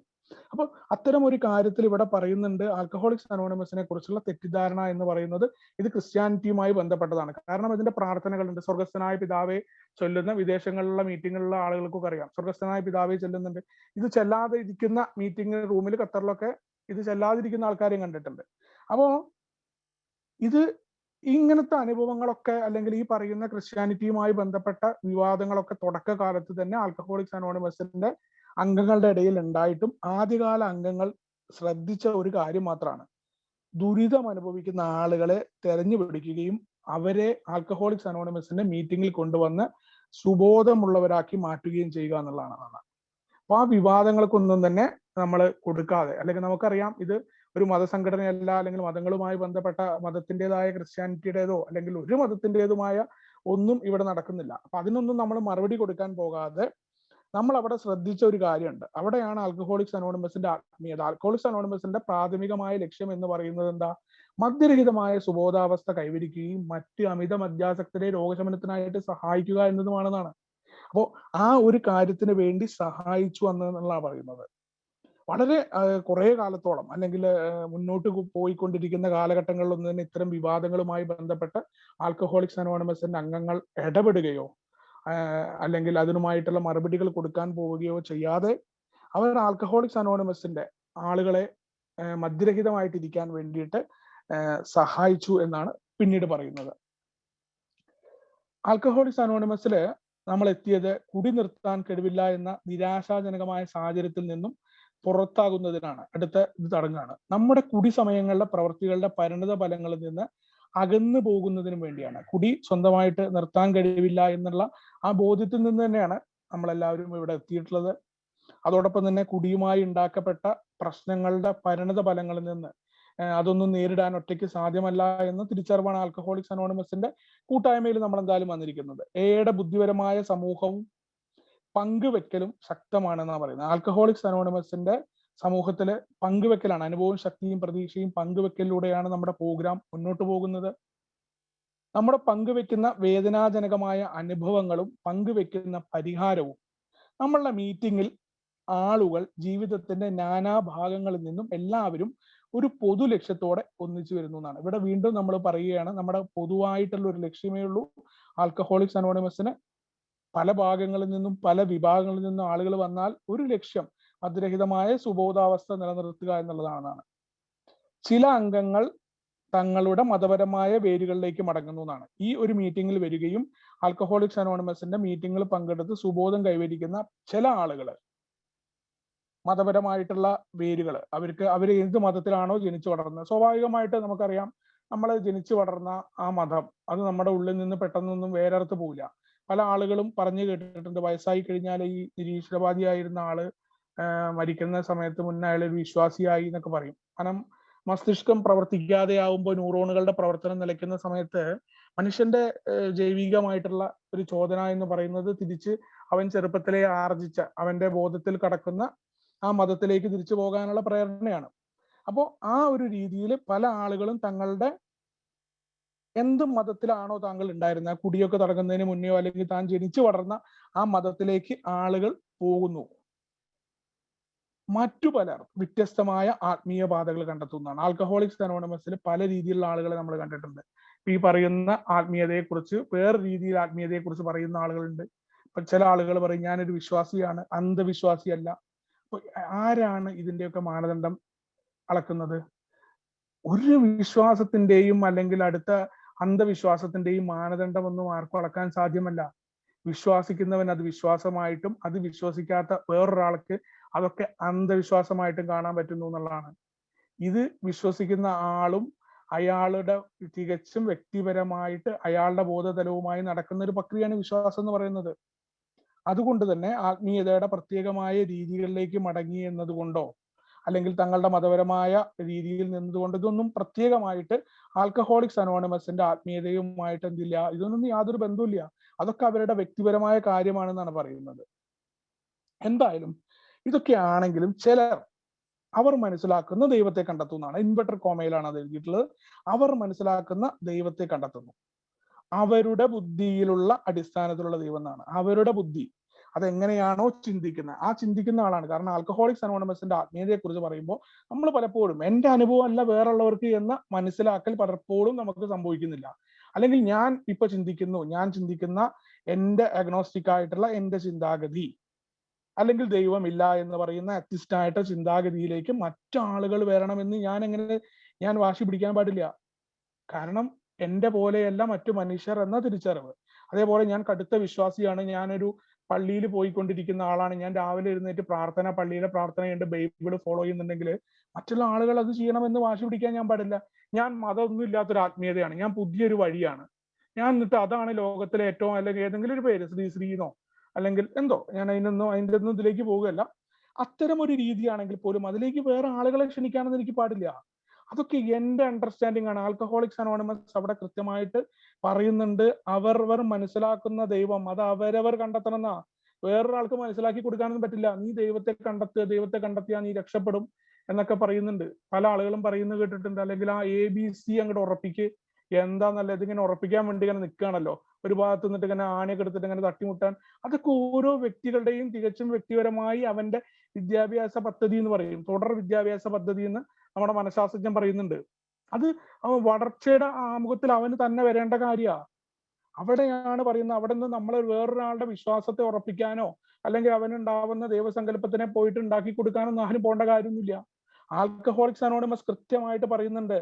അപ്പൊ അത്തരം ഒരു കാര്യത്തിൽ ഇവിടെ പറയുന്നുണ്ട് ആൽക്കഹോളിക്സ് അനോണിമസിനെ കുറിച്ചുള്ള തെറ്റിദ്ധാരണ എന്ന് പറയുന്നത് ഇത് ക്രിസ്ത്യാനിറ്റിയുമായി ബന്ധപ്പെട്ടതാണ്. കാരണം ഇതിന്റെ പ്രാർത്ഥനകളുണ്ട്. സ്വർഗസ്ഥനായ പിതാവെ ചൊല്ലുന്ന വിദേശങ്ങളിലുള്ള മീറ്റിങ്ങുകളിലുള്ള ആളുകൾക്കൊക്കെ അറിയാം, സ്വർഗസ്ഥനായ പിതാവെ ചൊല്ലുന്നുണ്ട്. ഇത് ചെല്ലാതെ ഇരിക്കുന്ന മീറ്റിംഗ് റൂമിൽ ഖത്തറിലൊക്കെ ഇത് ചെല്ലാതിരിക്കുന്ന ആൾക്കാരെയും കണ്ടിട്ടുണ്ട്. അപ്പോ ഇത് ഇങ്ങനത്തെ അനുഭവങ്ങളൊക്കെ അല്ലെങ്കിൽ ഈ പറയുന്ന ക്രിസ്ത്യാനിറ്റിയുമായി ബന്ധപ്പെട്ട വിവാദങ്ങളൊക്കെ തുടക്കകാലത്ത് തന്നെ ആൽക്കഹോളിക്സ് അനോണിമസിന്റെ അംഗങ്ങളുടെ ഇടയിൽ ഉണ്ടായിട്ടും ആദ്യകാല അംഗങ്ങൾ ശ്രദ്ധിച്ച ഒരു കാര്യം മാത്രമാണ് ദുരിതം അനുഭവിക്കുന്ന ആളുകളെ തെരഞ്ഞു പിടിക്കുകയും അവരെ ആൽക്കഹോളിക്സ് അനോണിമസിന്റെ മീറ്റിംഗിൽ കൊണ്ടുവന്ന് സുബോധമുള്ളവരാക്കി മാറ്റുകയും ചെയ്യുക എന്നുള്ളതാണ്. അപ്പൊ ആ വിവാദങ്ങൾക്കൊന്നും തന്നെ നമ്മൾ കൊടുക്കാതെ, അല്ലെങ്കിൽ നമുക്കറിയാം ഇത് ഒരു മതസംഘടനയല്ല, അല്ലെങ്കിൽ മതങ്ങളുമായി ബന്ധപ്പെട്ട മതത്തിൻ്റെതായ ക്രിസ്ത്യാനിറ്റിയുടേതോ അല്ലെങ്കിൽ ഒരു മതത്തിൻ്റെതുമായ ഒന്നും ഇവിടെ നടക്കുന്നില്ല. അപ്പൊ അതിനൊന്നും നമ്മൾ മറുപടി കൊടുക്കാൻ പോകാതെ നമ്മൾ അവിടെ ശ്രദ്ധിച്ച ഒരു കാര്യമുണ്ട്. അവിടെയാണ് ആൽക്കഹോളിക്സ് അനോണിമസിന്റെ ആത്മീയത. ആൽക്കഹോളിക്സ് അനോണിമസിന്റെ പ്രാഥമികമായ ലക്ഷ്യം എന്ന് പറയുന്നത് എന്താ? മദ്യരഹിതമായ സുബോധാവസ്ഥ കൈവരിക്കുകയും മറ്റ് അമിത മദ്യാസക്തരെ രോഗശമനത്തിനായിട്ട് സഹായിക്കുക എന്നതുമാണെന്നാണ്. അപ്പോ ആ ഒരു കാര്യത്തിന് വേണ്ടി സഹായിച്ചു എന്നുള്ളതാണ് പറയുന്നത്. വളരെ കുറെ കാലത്തോളം അല്ലെങ്കിൽ മുന്നോട്ട് പോയിക്കൊണ്ടിരിക്കുന്ന കാലഘട്ടങ്ങളിലൊന്നും തന്നെ ഇത്തരം വിവാദങ്ങളുമായി ബന്ധപ്പെട്ട് ആൽക്കഹോളിക്സ് അനോണിമസിന്റെ അംഗങ്ങൾ ഇടപെടുകയോ അല്ലെങ്കിൽ അതിനുമായിട്ടുള്ള മറുപടികൾ കൊടുക്കാൻ പോവുകയോ ചെയ്യാതെ അവർ ആൽക്കഹോളിക്സ് അനോണിമസിന്റെ ആളുകളെ മദ്യരഹിതമായിട്ടിരിക്കാൻ വേണ്ടിയിട്ട് സഹായിച്ചു എന്നാണ് പിന്നീട് പറയുന്നത്. ആൽക്കഹോളിക്സ് അനോണിമസില് നമ്മൾ എത്തിയത് കുടി നിർത്താൻ കഴിവില്ല എന്ന നിരാശാജനകമായ സാഹചര്യത്തിൽ നിന്നും പുറത്താകുന്നതിനാണ്. അടുത്ത ഇത് തടങ്ങാണ്. നമ്മുടെ കുടി സമയങ്ങളിലെ പ്രവൃത്തികളുടെ പരിണിത ഫലങ്ങളിൽ നിന്ന് അകന്നു പോകുന്നതിനും വേണ്ടിയാണ്. കുടി സ്വന്തമായിട്ട് നിർത്താൻ കഴിവില്ല എന്നുള്ള ആ ബോധ്യത്തിൽ നിന്ന് തന്നെയാണ് നമ്മളെല്ലാവരും ഇവിടെ എത്തിയിട്ടുള്ളത്. അതോടൊപ്പം തന്നെ കുടിയുമായി ഉണ്ടാക്കപ്പെട്ട പ്രശ്നങ്ങളുടെ പരിണിത ഫലങ്ങളിൽ നിന്ന് അതൊന്നും നേരിടാൻ ഒറ്റയ്ക്ക് സാധ്യമല്ല എന്ന തിരിച്ചറിവാണ് ആൽക്കഹോളിക്സ് അനോണിമസിന്റെ കൂട്ടായ്മയിൽ നമ്മൾ എന്തായാലും വന്നിരിക്കുന്നത്. ഏയുടെ ബുദ്ധിപരമായ സമൂഹവും പങ്കുവെക്കലും ശക്തമാണെന്നാണ് പറയുന്നത്. ആൽക്കഹോളിക്സ് അനോണിമസിന്റെ സമൂഹത്തില് പങ്കുവെക്കലാണ്, അനുഭവവും ശക്തിയും പ്രതീക്ഷയും പങ്കുവെക്കലിലൂടെയാണ് നമ്മുടെ പ്രോഗ്രാം മുന്നോട്ട് പോകുന്നത്. നമ്മുടെ പങ്കുവെക്കുന്ന വേദനാജനകമായ അനുഭവങ്ങളും പങ്കുവെക്കുന്ന പരിഹാരവും നമ്മളുടെ മീറ്റിങ്ങിൽ ആളുകൾ ജീവിതത്തിന്റെ നാനാഭാഗങ്ങളിൽ നിന്നും എല്ലാവരും ഒരു പൊതു ലക്ഷ്യത്തോടെ ഒന്നിച്ചു വരുന്നു എന്നാണ്. ഇവിടെ വീണ്ടും നമ്മൾ പറയുകയാണ്, നമ്മുടെ പൊതുവായിട്ടുള്ള ഒരു ലക്ഷ്യമേ ഉള്ളൂ. ആൽക്കഹോളിക്സ് അനോണിമസിന് പല ഭാഗങ്ങളിൽ നിന്നും പല വിഭാഗങ്ങളിൽ നിന്നും ആളുകൾ വന്നാൽ ഒരു ലക്ഷ്യം മദ്യരഹിതമായ സുബോധാവസ്ഥ നിലനിർത്തുക എന്നുള്ളതാണെന്നാണ്. ചില അംഗങ്ങൾ തങ്ങളുടെ മതപരമായ വേരുകളിലേക്ക് മടങ്ങുന്നു എന്നാണ്. ഈ ഒരു മീറ്റിംഗിൽ വരികയും ആൽക്കഹോളിക്സ് അനോണിമസിന്റെ മീറ്റിംഗിൽ പങ്കെടുത്ത് സുബോധം കൈവരിക്കുന്ന ചില ആളുകൾ മതപരമായിട്ടുള്ള വേരുകൾ അവർ എന്ത് മതത്തിലാണോ ജനിച്ചു വളർന്നത്, സ്വാഭാവികമായിട്ട് നമുക്കറിയാം നമ്മൾ ജനിച്ചു വളർന്ന ആ മതം അത് നമ്മുടെ ഉള്ളിൽ നിന്ന് പെട്ടെന്നൊന്നും വേരറുത്ത് പോവില്ല. പല ആളുകളും പറഞ്ഞു കേട്ടിട്ടുണ്ട്, വയസ്സായി കഴിഞ്ഞാൽ ഈ നിരീശ്വരവാദിയായിരുന്ന ആള് മരിക്കുന്ന സമയത്ത് മുന്നേ അയാൾ ഒരു വിശ്വാസിയായി എന്നൊക്കെ പറയും. കാരണം മസ്തിഷ്കം പ്രവർത്തിക്കാതെ ആവുമ്പോൾ ന്യൂറോണുകളുടെ പ്രവർത്തനം നിലയ്ക്കുന്ന സമയത്ത് മനുഷ്യന്റെ ജൈവികമായിട്ടുള്ള ഒരു ചോദന എന്ന് പറയുന്നത് തിരിച്ച് അവൻ ചെറുപ്പത്തിലെ ആർജിച്ച അവന്റെ ബോധത്തിൽ കടക്കുന്ന ആ മതത്തിലേക്ക് തിരിച്ചു പോകാനുള്ള പ്രേരണയാണ്. അപ്പോൾ ആ ഒരു രീതിയിൽ പല ആളുകളും തങ്ങളുടെ എന്ത് മതത്തിലാണോ താങ്കൾ ഉണ്ടായിരുന്നത്, കുടിയൊക്കെ തുടങ്ങുന്നതിന് മുന്നെയോ അല്ലെങ്കിൽ താൻ ജനിച്ചു വളർന്ന ആ മതത്തിലേക്ക് ആളുകൾ പോകുന്നു. മറ്റു പലർ വ്യത്യസ്തമായ ആത്മീയ പാതകൾ കണ്ടെത്തുന്നതാണ്. ആൽക്കഹോളിക്സ് അനോണിമസിൽ പല രീതിയിലുള്ള ആളുകളെ നമ്മൾ കണ്ടിട്ടുണ്ട്. ഈ പറയുന്ന ആത്മീയതയെക്കുറിച്ച് വേറെ രീതിയിൽ ആത്മീയതയെക്കുറിച്ച് പറയുന്ന ആളുകളുണ്ട്. ഇപ്പൊ ചില ആളുകൾ പറയും ഞാനൊരു വിശ്വാസിയാണ്, അന്ധവിശ്വാസിയല്ല. അപ്പൊ ആരാണ് ഇതിന്റെയൊക്കെ മാനദണ്ഡം അളക്കുന്നത്? ഒരു വിശ്വാസത്തിന്റെയും അല്ലെങ്കിൽ അടുത്ത അന്ധവിശ്വാസത്തിന്റെയും മാനദണ്ഡമൊന്നും ആർക്കും അളക്കാൻ സാധ്യമല്ല. വിശ്വാസിക്കുന്നവൻ അത് വിശ്വാസമായിട്ടും അത് വിശ്വസിക്കാത്ത വേറൊരാൾക്ക് അതൊക്കെ അന്ധവിശ്വാസമായിട്ടും കാണാൻ പറ്റുന്നു എന്നുള്ളതാണ്. ഇത് വിശ്വസിക്കുന്ന ആളും അയാളുടെ തികച്ചും വ്യക്തിപരമായിട്ട് അയാളുടെ ബോധതലവുമായി നടക്കുന്ന ഒരു പ്രക്രിയയാണ് വിശ്വാസം എന്ന് പറയുന്നത്. അതുകൊണ്ട് തന്നെ ആത്മീയതയുടെ പ്രത്യേകമായ രീതികളിലേക്ക് മടങ്ങി എന്നതുകൊണ്ടോ അല്ലെങ്കിൽ തങ്ങളുടെ മതപരമായ രീതിയിൽ നിന്നുകൊണ്ട് ഇതൊന്നും പ്രത്യേകമായിട്ട് ആൽക്കഹോളിക്സ് അനോണിമസിന്റെ ആത്മീയതയുമായിട്ട് എന്തില്ല, ഇതൊന്നും യാതൊരു ബന്ധവുമില്ല. അതൊക്കെ അവരുടെ വ്യക്തിപരമായ കാര്യമാണെന്നാണ് പറയുന്നത്. എന്തായാലും ഇതൊക്കെ ആണെങ്കിലും ചിലർ അവർ മനസ്സിലാക്കുന്ന ദൈവത്തെ കണ്ടെത്തുന്നതാണ്. ഇൻവെർട്ടർ കോമയിലാണ് അത് എഴുതിയിട്ടുള്ളത്. അവർ മനസ്സിലാക്കുന്ന ദൈവത്തെ കണ്ടെത്തുന്നു. അവരുടെ ബുദ്ധിയിലുള്ള അടിസ്ഥാനത്തിലുള്ള ദൈവം എന്നാണ്. അവരുടെ ബുദ്ധി അതെങ്ങനെയാണോ ചിന്തിക്കുന്നത്, ആ ചിന്തിക്കുന്ന ആളാണ്. കാരണം ആൽക്കഹോളിക്സ് അനോണിമസിന്റെ ആത്മീയതയെ കുറിച്ച് പറയുമ്പോൾ നമ്മൾ പലപ്പോഴും എന്റെ അനുഭവം അല്ല വേറുള്ളവർക്ക് എന്ന മനസ്സിലാക്കൽ പലപ്പോഴും നമുക്ക് സംഭവിക്കുന്നില്ല. അല്ലെങ്കിൽ ഞാൻ ഇപ്പൊ ഞാൻ ചിന്തിക്കുന്ന എന്റെ അഗ്നോസ്റ്റിക് ആയിട്ടുള്ള എന്റെ ചിന്താഗതി അല്ലെങ്കിൽ ദൈവമില്ല എന്ന് പറയുന്ന അത്യസ്റ്റായിട്ട് ചിന്താഗതിയിലേക്ക് മറ്റാളുകൾ വരണമെന്ന് ഞാൻ വാശി പിടിക്കാൻ പാടില്ല. കാരണം എന്റെ പോലെയല്ല മറ്റു മനുഷ്യർ എന്ന തിരിച്ചറിവ്. അതേപോലെ ഞാൻ കടുത്ത വിശ്വാസിയാണ്, ഞാനൊരു പള്ളിയിൽ പോയിക്കൊണ്ടിരിക്കുന്ന ആളാണ്, ഞാൻ രാവിലെ എഴുന്നേറ്റ് പള്ളിയിലെ പ്രാർത്ഥനയുണ്ട്, ബൈബിൾ ഫോളോ ചെയ്യുന്നുണ്ടെങ്കിൽ മറ്റുള്ള ആളുകൾ അത് ചെയ്യണമെന്ന് വാശി പിടിക്കാൻ ഞാൻ പാടില്ല. ഞാൻ മതമൊന്നും ഇല്ലാത്തൊരു ആത്മീയതയാണ്, ഞാൻ പുതിയൊരു വഴിയാണ്, ഞാൻ എന്നിട്ട് അതാണ് ലോകത്തിലെ ഏറ്റവും, അല്ലെങ്കിൽ ഏതെങ്കിലും ഒരു പേര് ശ്രീനോ അല്ലെങ്കിൽ എന്തോ, ഞാൻ അതിൻ്റെ ഒന്നും ഇതിലേക്ക് പോകുകയല്ല. അത്തരം ഒരു രീതിയാണെങ്കിൽ പോലും അതിലേക്ക് വേറെ ആളുകളെ ക്ഷണിക്കാനെന്ന് എനിക്ക് പാടില്ല. അതൊക്കെ എന്റെ അണ്ടർസ്റ്റാൻഡിങ് ആണ്. ആൽക്കഹോളിക്സ് അനോണിമസ് അവിടെ കൃത്യമായിട്ട് പറയുന്നുണ്ട്, അവർ മനസ്സിലാക്കുന്ന ദൈവം അത് അവരവർ കണ്ടെത്തണം എന്നാ. വേറൊരാൾക്ക് മനസ്സിലാക്കി കൊടുക്കാനൊന്നും പറ്റില്ല. നീ ദൈവത്തെ കണ്ടെത്തിയാൽ നീ രക്ഷപ്പെടും എന്നൊക്കെ പറയുന്നുണ്ട്. പല ആളുകളും പറയുന്നത് കേട്ടിട്ടുണ്ട്. അല്ലെങ്കിൽ ആ ABC അങ്ങോട്ട് ഉറപ്പിക്ക്, എന്താന്നല്ല ഇതിങ്ങനെ ഉറപ്പിക്കാൻ വേണ്ടി ഇങ്ങനെ നിൽക്കുകയാണല്ലോ, ഒരു ഭാഗത്ത് നിന്നിട്ട് ഇങ്ങനെ ആണിയൊക്കെ എടുത്തിട്ട് ഇങ്ങനെ തട്ടിമുട്ടാൻ. അതൊക്കെ ഓരോ വ്യക്തികളുടെയും തികച്ചും വ്യക്തിപരമായി അവന്റെ വിദ്യാഭ്യാസ പദ്ധതി എന്ന് പറയും, തുടർ വിദ്യാഭ്യാസ പദ്ധതി എന്ന് നമ്മുടെ മനഃശാസ്ത്രജ്ഞൻ പറയുന്നുണ്ട്. അത് വളർച്ചയുടെ ആമുഖത്തിൽ അവന് തന്നെ വരേണ്ട കാര്യമാണ്. അവിടെയാണ് പറയുന്നത്, അവിടെ നിന്ന് നമ്മൾ വേറൊരാളുടെ വിശ്വാസത്തെ ഉറപ്പിക്കാനോ അല്ലെങ്കിൽ അവനുണ്ടാവുന്ന ദൈവസങ്കല്പത്തിനെ പോയിട്ട് ഉണ്ടാക്കി കൊടുക്കാനോ ആരും പോകേണ്ട കാര്യമൊന്നുമില്ല. ആൽക്കഹോളിക്സ് അനോണിമസ് കൃത്യമായിട്ട് പറയുന്നുണ്ട്,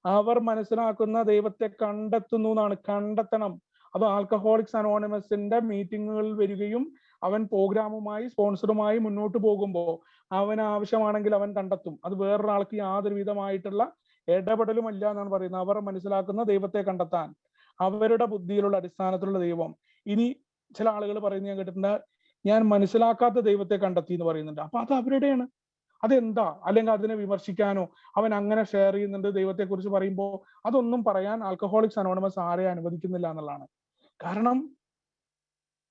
അവർ മനസ്സിലാക്കുന്ന ദൈവത്തെ കണ്ടെത്തുന്നു എന്നാണ്. കണ്ടെത്തണം. അത് ആൽക്കഹോളിക്സ് അനോണിമസിന്റെ മീറ്റിങ്ങുകളിൽ വരികയും അവൻ പ്രോഗ്രാമുമായി സ്പോൺസറുമായി മുന്നോട്ട് പോകുമ്പോൾ അവന് ആവശ്യമാണെങ്കിൽ അവൻ കണ്ടെത്തും. അത് വേറൊരാൾക്ക് യാതൊരു വിധമായിട്ടുള്ള ഇടപെടലുമല്ല എന്നാണ് പറയുന്നത്. അവർ മനസ്സിലാക്കുന്ന ദൈവത്തെ കണ്ടെത്താൻ അവരുടെ ബുദ്ധിയിലുള്ള അടിസ്ഥാനത്തിലുള്ള ദൈവം. ഇനി ചില ആളുകൾ പറയുന്നത് ഞാൻ കേട്ടിട്ടുണ്ട്, ഞാൻ മനസ്സിലാക്കാത്ത ദൈവത്തെ കണ്ടെത്തി എന്ന് പറയുന്നുണ്ട്. അപ്പൊ അത് അവരുടെയാണ്. അതെന്താ? അല്ലെങ്കിൽ അതിനെ വിമർശിക്കാനോ അവൻ അങ്ങനെ ഷെയർ ചെയ്യുന്നുണ്ട് ദൈവത്തെ കുറിച്ച് പറയുമ്പോൾ അതൊന്നും പറയാൻ ആൽക്കഹോളിക്സ് അനോണിമസ് ആരെയും അനുവദിക്കുന്നില്ല എന്നുള്ളതാണ്. കാരണം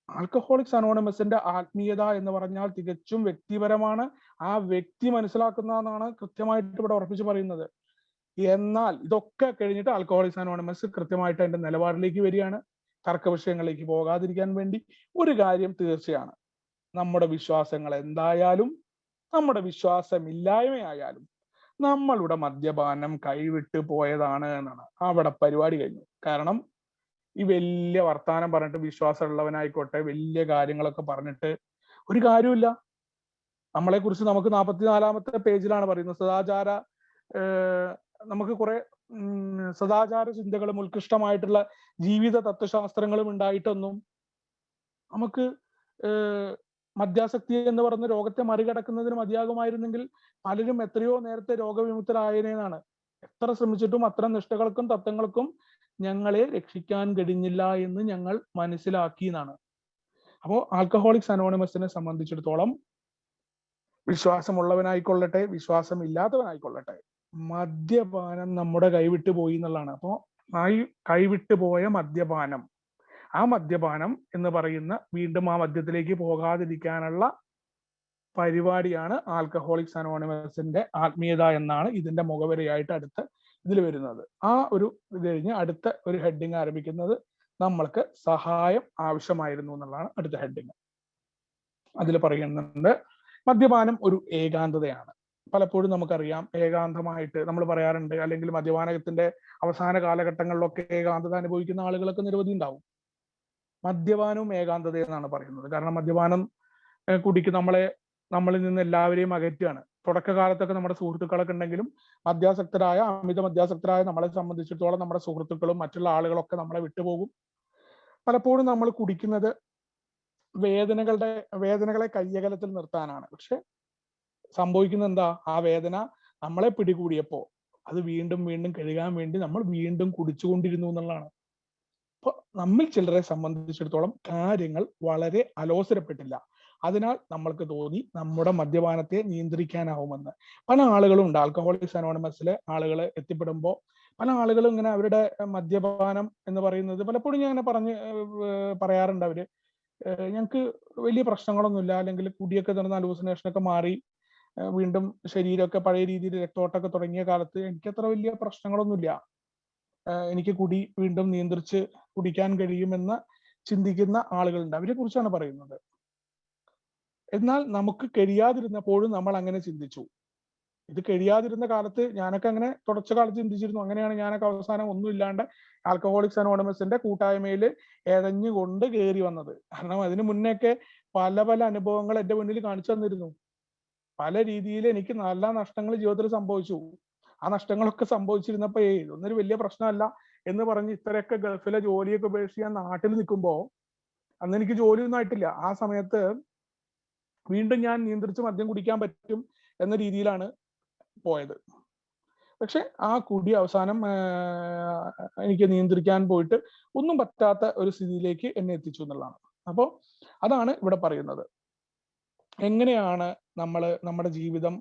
ആൽക്കഹോളിക്സ് അനോണിമസിന്റെ ആത്മീയത എന്ന് പറഞ്ഞാൽ തികച്ചും വ്യക്തിപരമാണ്. ആ വ്യക്തി മനസ്സിലാക്കുന്നതെന്നാണ് കൃത്യമായിട്ട് ഇവിടെ ഉറപ്പിച്ച് പറയുന്നത്. എന്നാൽ ഇതൊക്കെ കഴിഞ്ഞിട്ട് ആൽക്കഹോളിക്സ് അനോണിമസ് കൃത്യമായിട്ട് അതിന്റെ നിലപാടിലേക്ക് വരികയാണ്. തർക്ക വിഷയങ്ങളിലേക്ക് പോകാതിരിക്കാൻ വേണ്ടി ഒരു കാര്യം തീർച്ചയാണ്, നമ്മുടെ വിശ്വാസങ്ങൾ എന്തായാലും നമ്മുടെ വിശ്വാസമില്ലായ്മയായാലും നമ്മളുടെ മദ്യപാനം കൈവിട്ട് പോയതാണ് എന്നാണ്. അവിടെ പരിപാടി കഴിഞ്ഞു. കാരണം ഈ വലിയ വർത്താനം പറഞ്ഞിട്ട് വിശ്വാസമുള്ളവനായിക്കോട്ടെ വലിയ കാര്യങ്ങളൊക്കെ പറഞ്ഞിട്ട് ഒരു കാര്യമില്ല. നമ്മളെ കുറിച്ച് നമുക്ക് 44-ാമത്തെ പേജിലാണ് പറയുന്നത്, സദാചാര നമുക്ക് കുറെ സദാചാര ചിന്തകളും ഉത്കൃഷ്ടമായിട്ടുള്ള ജീവിത തത്വശാസ്ത്രങ്ങളും ഉണ്ടായിട്ടൊന്നും നമുക്ക് മദ്യാസക്തി എന്ന് പറയുന്ന രോഗത്തെ മറികടക്കുന്നതിന് മതിയാകുമായിരുന്നെങ്കിൽ പലരും എത്രയോ നേരത്തെ രോഗവിമുക്തരായതിനാണ്. എത്ര ശ്രമിച്ചിട്ടും അത്തരം നിഷ്ഠകൾക്കും തത്വങ്ങൾക്കും ഞങ്ങളെ രക്ഷിക്കാൻ കഴിഞ്ഞില്ല എന്ന് ഞങ്ങൾ മനസ്സിലാക്കി എന്നാണ്. അപ്പോൾ ആൽക്കഹോളിക്സ് അനോണിമസിനെ സംബന്ധിച്ചിടത്തോളം വിശ്വാസമുള്ളവനായിക്കൊള്ളട്ടെ വിശ്വാസമില്ലാത്തവനായിക്കൊള്ളട്ടെ മദ്യപാനം നമ്മുടെ കൈവിട്ടു പോയി എന്നുള്ളതാണ്. അപ്പോൾ കൈവിട്ടു പോയ മദ്യപാനം, ആ മദ്യപാനം എന്ന് പറയുന്ന വീണ്ടും ആ മദ്യത്തിലേക്ക് പോകാതിരിക്കാനുള്ള പരിപാടിയാണ് ആൽക്കഹോളിക്സ് അനോണിമസിന്റെ ആത്മീയത എന്നാണ് ഇതിന്റെ മുഖവരയായിട്ട് അടുത്ത ഇതിൽ വരുന്നത്. ആ ഒരു ഇത് കഴിഞ്ഞ് അടുത്ത ഒരു ഹെഡിങ് ആരംഭിക്കുന്നത് നമ്മൾക്ക് സഹായം ആവശ്യമായിരുന്നു എന്നുള്ളതാണ് അടുത്ത ഹെഡിങ്. അതിൽ പറയുന്നുണ്ട്, മദ്യപാനം ഒരു ഏകാന്തതയാണ്. പലപ്പോഴും നമുക്കറിയാം ഏകാന്തമായിട്ട് നമ്മൾ പറയാറുണ്ട്, അല്ലെങ്കിൽ മദ്യപാനത്തിന്റെ അവസാന കാലഘട്ടങ്ങളിലൊക്കെ ഏകാന്തത അനുഭവിക്കുന്ന ആളുകളൊക്കെ നിരവധി ഉണ്ടാവും. മദ്യപാനവും ഏകാന്തത എന്നാണ് പറയുന്നത്. കാരണം മദ്യപാനം കുടിക്ക് നമ്മളിൽ നിന്ന് എല്ലാവരെയും അകറ്റുകയാണ്. തുടക്കകാലത്തൊക്കെ നമ്മുടെ സുഹൃത്തുക്കളൊക്കെ ഉണ്ടെങ്കിലും അമിത മദ്യാസക്തരായ നമ്മളെ സംബന്ധിച്ചിടത്തോളം നമ്മുടെ സുഹൃത്തുക്കളും മറ്റുള്ള ആളുകളൊക്കെ നമ്മളെ വിട്ടുപോകും. പലപ്പോഴും നമ്മൾ കുടിക്കുന്നത് വേദനകളെ കയ്യകലത്തിൽ നിർത്താനാണ്. പക്ഷെ സംഭവിക്കുന്നത് എന്താ? ആ വേദന നമ്മളെ പിടികൂടിയപ്പോ അത് വീണ്ടും വീണ്ടും കഴുകാൻ വേണ്ടി നമ്മൾ വീണ്ടും കുടിച്ചുകൊണ്ടിരുന്നു എന്നുള്ളതാണ്. അപ്പൊ നമ്മിൽ ചിലരെ സംബന്ധിച്ചിടത്തോളം കാര്യങ്ങൾ വളരെ അലോസരപ്പെട്ടില്ല. അതിനാൽ നമ്മൾക്ക് തോന്നി നമ്മുടെ മദ്യപാനത്തെ നിയന്ത്രിക്കാനാവുമെന്ന്. പല ആളുകളും ഉണ്ട്, ആൽക്കഹോളിക്സ് അനോണിമസിലെ ആളുകൾ എത്തിപ്പെടുമ്പോൾ പല ആളുകളും ഇങ്ങനെ അവരുടെ മദ്യപാനം എന്ന് പറയുന്നത് പലപ്പോഴും ഞാൻ പറയാറുണ്ട്. അവര് ഞങ്ങൾക്ക് വലിയ പ്രശ്നങ്ങളൊന്നുമില്ല, അല്ലെങ്കിൽ കുടിയൊക്കെ നടന്ന അലൂസിനേഷനൊക്കെ മാറി വീണ്ടും ശരീരമൊക്കെ പഴയ രീതിയിൽ രക്തോട്ടമൊക്കെ തുടങ്ങിയ കാലത്ത് എനിക്ക് അത്ര വലിയ പ്രശ്നങ്ങളൊന്നുമില്ല, എനിക്ക് കുടി വീണ്ടും നിയന്ത്രിച്ച് കുടിക്കാൻ കഴിയുമെന്ന് ചിന്തിക്കുന്ന ആളുകളുണ്ട്. അവരെ കുറിച്ചാണ് പറയുന്നത്. എന്നാൽ നമുക്ക് കഴിയാതിരുന്നപ്പോഴും നമ്മൾ അങ്ങനെ ചിന്തിച്ചു. ഇത് കഴിയാതിരുന്ന കാലത്ത് ഞാനൊക്കെ അങ്ങനെ തുടച്ച കാലത്ത് ചിന്തിച്ചിരുന്നു. അങ്ങനെയാണ് ഞാനൊക്കെ അവസാനം ഒന്നുമില്ലാണ്ട് ആൽക്കഹോളിക്സ് അനോണിമസിന്റെ കൂട്ടായ്മയിൽ എഴഞ്ഞുകൊണ്ട് കയറി വന്നത്. കാരണം അതിനു മുന്നേയൊക്കെ പല പല അനുഭവങ്ങൾ എന്റെ മുന്നിൽ കാണിച്ചു തന്നിരുന്നു. പല രീതിയിൽ എനിക്ക് നല്ല നഷ്ടങ്ങൾ ജീവിതത്തിൽ സംഭവിച്ചു. ആ നഷ്ടങ്ങളൊക്കെ സംഭവിച്ചിരുന്നപ്പോ ഇതൊന്നൊരു വലിയ പ്രശ്നമല്ല എന്ന് പറഞ്ഞ് ഇത്രയൊക്കെ ഗൾഫിലെ ജോലിയൊക്കെ ഉപേക്ഷിച്ച് ഞാൻ നാട്ടിൽ നിൽക്കുമ്പോ, അന്ന് എനിക്ക് ജോലിയൊന്നും ആയിട്ടില്ല, ആ സമയത്ത് വീണ്ടും ഞാൻ നിയന്ത്രിച്ച് മദ്യം കുടിക്കാൻ പറ്റും എന്ന രീതിയിലാണ് പോയത്. പക്ഷെ ആ കുടി അവസാനം എനിക്ക് നിയന്ത്രിക്കാൻ പോയിട്ട് ഒന്നും പറ്റാത്ത ഒരു സ്ഥിതിയിലേക്ക് എന്നെ എത്തിച്ചു എന്നുള്ളതാണ്. അപ്പോൾ അതാണ് ഇവിടെ പറയുന്നത്. എങ്ങനെയാണ് നമ്മുടെ ജീവിതം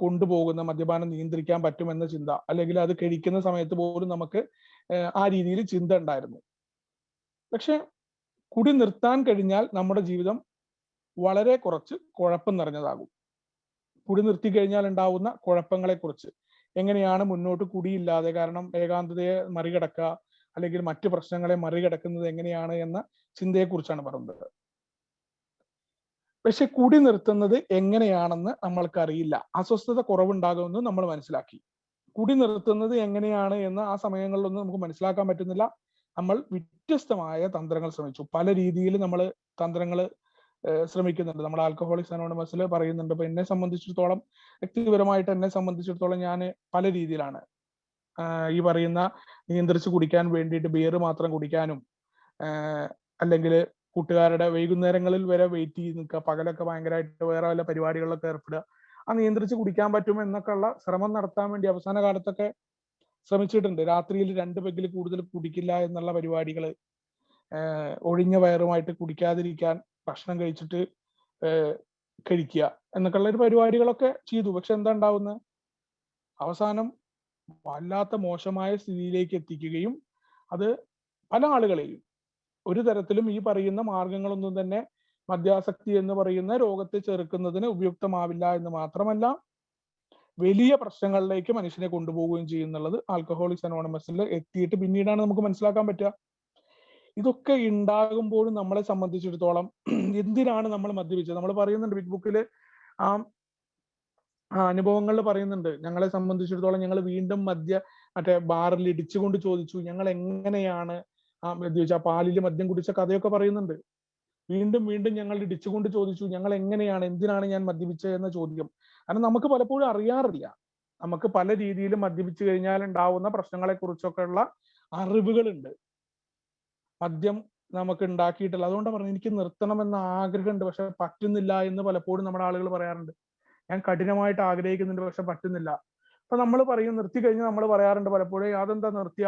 കൊണ്ടുപോകുന്ന മദ്യപാനം നിയന്ത്രിക്കാൻ പറ്റുമെന്ന ചിന്ത, അല്ലെങ്കിൽ അത് കഴിക്കുന്ന സമയത്ത് പോലും നമുക്ക് ആ രീതിയിൽ ചിന്ത ഉണ്ടായിരുന്നു. പക്ഷെ കുടി നിർത്താൻ കഴിഞ്ഞാൽ നമ്മുടെ ജീവിതം വളരെ കുറച്ച് കുഴപ്പം നിറഞ്ഞതാകും. കുടി നിർത്തി കഴിഞ്ഞാൽ ഉണ്ടാവുന്ന കുഴപ്പങ്ങളെ കുറിച്ച്, എങ്ങനെയാണ് മുന്നോട്ട് കുടിയില്ലാതെ, കാരണം ഏകാന്തതയെ മറികടക്കുക അല്ലെങ്കിൽ മറ്റു പ്രശ്നങ്ങളെ മറികടക്കുന്നത് എങ്ങനെയാണ് എന്ന ചിന്തയെക്കുറിച്ചാണ് പറയുന്നത്. പക്ഷെ കുടി നിർത്തുന്നത് എങ്ങനെയാണെന്ന് നമ്മൾക്കറിയില്ല. അസ്വസ്ഥത കുറവുണ്ടാകുമെന്ന് നമ്മൾ മനസ്സിലാക്കി. കുടി നിർത്തുന്നത് എങ്ങനെയാണ് എന്ന് ആ സമയങ്ങളിലൊന്നും നമുക്ക് മനസ്സിലാക്കാൻ പറ്റുന്നില്ല. നമ്മൾ വ്യത്യസ്തമായ തന്ത്രങ്ങൾ ശ്രമിച്ചു. പല രീതിയിൽ നമ്മൾ തന്ത്രങ്ങൾ ശ്രമിക്കുന്നുണ്ട്. നമ്മൾ ആൽക്കഹോളിക്സ് അനോണിമസിൽ പറയുന്നുണ്ട്. ഇപ്പൊ എന്നെ സംബന്ധിച്ചിടത്തോളം, വ്യക്തിപരമായിട്ട് എന്നെ സംബന്ധിച്ചിടത്തോളം ഞാൻ പല രീതിയിലാണ് ഈ പറയുന്ന നിയന്ത്രിച്ച് കുടിക്കാൻ വേണ്ടിയിട്ട് ബിയർ മാത്രം കുടിക്കാനും, അല്ലെങ്കിൽ കൂട്ടുകാരുടെ വൈകുന്നേരങ്ങളിൽ വരെ വെയിറ്റ് ചെയ്ത് നിൽക്കുക, പകലൊക്കെ ഭയങ്കരമായിട്ട് വേറെ വല്ല പരിപാടികളിലൊക്കെ ഏർപ്പെടുക, ആ നിയന്ത്രിച്ച് കുടിക്കാൻ പറ്റും എന്നൊക്കെ ഉള്ള ശ്രമം നടത്താൻ വേണ്ടി അവസാന കാലത്തൊക്കെ ശ്രമിച്ചിട്ടുണ്ട്. രാത്രിയിൽ 2 പെഗ്ഗിൽ കൂടുതൽ കുടിക്കില്ല എന്നുള്ള പരിപാടികൾ, ഒഴിഞ്ഞ വയറുമായിട്ട് കുടിക്കാതിരിക്കാൻ ഭക്ഷണം കഴിച്ചിട്ട് കഴിക്കുക എന്നൊക്കെയുള്ള ഒരു പരിപാടികളൊക്കെ ചെയ്തു. പക്ഷെ എന്താ ഉണ്ടാവുന്നത്? അവസാനം വല്ലാത്ത മോശമായ സ്ഥിതിയിലേക്ക് എത്തിക്കുകയും അത് പല ആളുകളെയും ഒരു തരത്തിലും ഈ പറയുന്ന മാർഗങ്ങളൊന്നും തന്നെ മദ്യാസക്തി എന്ന് പറയുന്ന രോഗത്തെ ചെറുക്കുന്നതിന് ഉപയുക്തമാവില്ല എന്ന് മാത്രമല്ല, വലിയ പ്രശ്നങ്ങളിലേക്ക് മനുഷ്യനെ കൊണ്ടുപോവുകയും ചെയ്യുന്നുള്ളത് ആൽക്കഹോളിക്സ് അനോണിമസിൽ എത്തിയിട്ട് പിന്നീടാണ് നമുക്ക് മനസ്സിലാക്കാൻ പറ്റുക. ഇതൊക്കെ ഉണ്ടാകുമ്പോഴും നമ്മളെ സംബന്ധിച്ചിടത്തോളം എന്തിനാണ് നമ്മൾ മദ്യപിച്ചത്? നമ്മൾ പറയുന്നുണ്ട് ബിഗ് ബുക്കില് ആ അനുഭവങ്ങളിൽ പറയുന്നുണ്ട്. ഞങ്ങളെ സംബന്ധിച്ചിടത്തോളം ഞങ്ങൾ വീണ്ടും മറ്റേ ബാറിൽ ഇടിച്ചുകൊണ്ട് ചോദിച്ചു, ഞങ്ങൾ എങ്ങനെയാണ് മദ്യപിച്ച, പാലിൽ മദ്യം കുടിച്ച കഥയൊക്കെ പറയുന്നുണ്ട്. വീണ്ടും വീണ്ടും ഞങ്ങൾ ഇടിച്ചുകൊണ്ട് ചോദിച്ചു, ഞങ്ങൾ എങ്ങനെയാണ്, എന്തിനാണ് ഞാൻ മദ്യപിച്ചത് എന്ന ചോദ്യം. കാരണം നമുക്ക് പലപ്പോഴും അറിയാറില്ല. നമുക്ക് പല രീതിയിലും മദ്യപിച്ചു കഴിഞ്ഞാൽ ഉണ്ടാവുന്ന പ്രശ്നങ്ങളെ കുറിച്ചൊക്കെ ഉള്ള അറിവുകളുണ്ട്, മദ്യം നമുക്ക് ഉണ്ടാക്കിയിട്ടില്ല. അതുകൊണ്ടാണ് പറഞ്ഞത് എനിക്ക് നിർത്തണമെന്ന ആഗ്രഹമുണ്ട്, പക്ഷെ പറ്റുന്നില്ല എന്ന് പലപ്പോഴും നമ്മുടെ ആളുകൾ പറയാറുണ്ട്. ഞാൻ കഠിനമായിട്ട് ആഗ്രഹിക്കുന്നുണ്ട്, പക്ഷെ പറ്റുന്നില്ല. അപ്പൊ നമ്മൾ പറയും, നിർത്തി കഴിഞ്ഞ് നമ്മൾ പറയാറുണ്ട് പലപ്പോഴും, അതെന്താ നിർത്തിയ,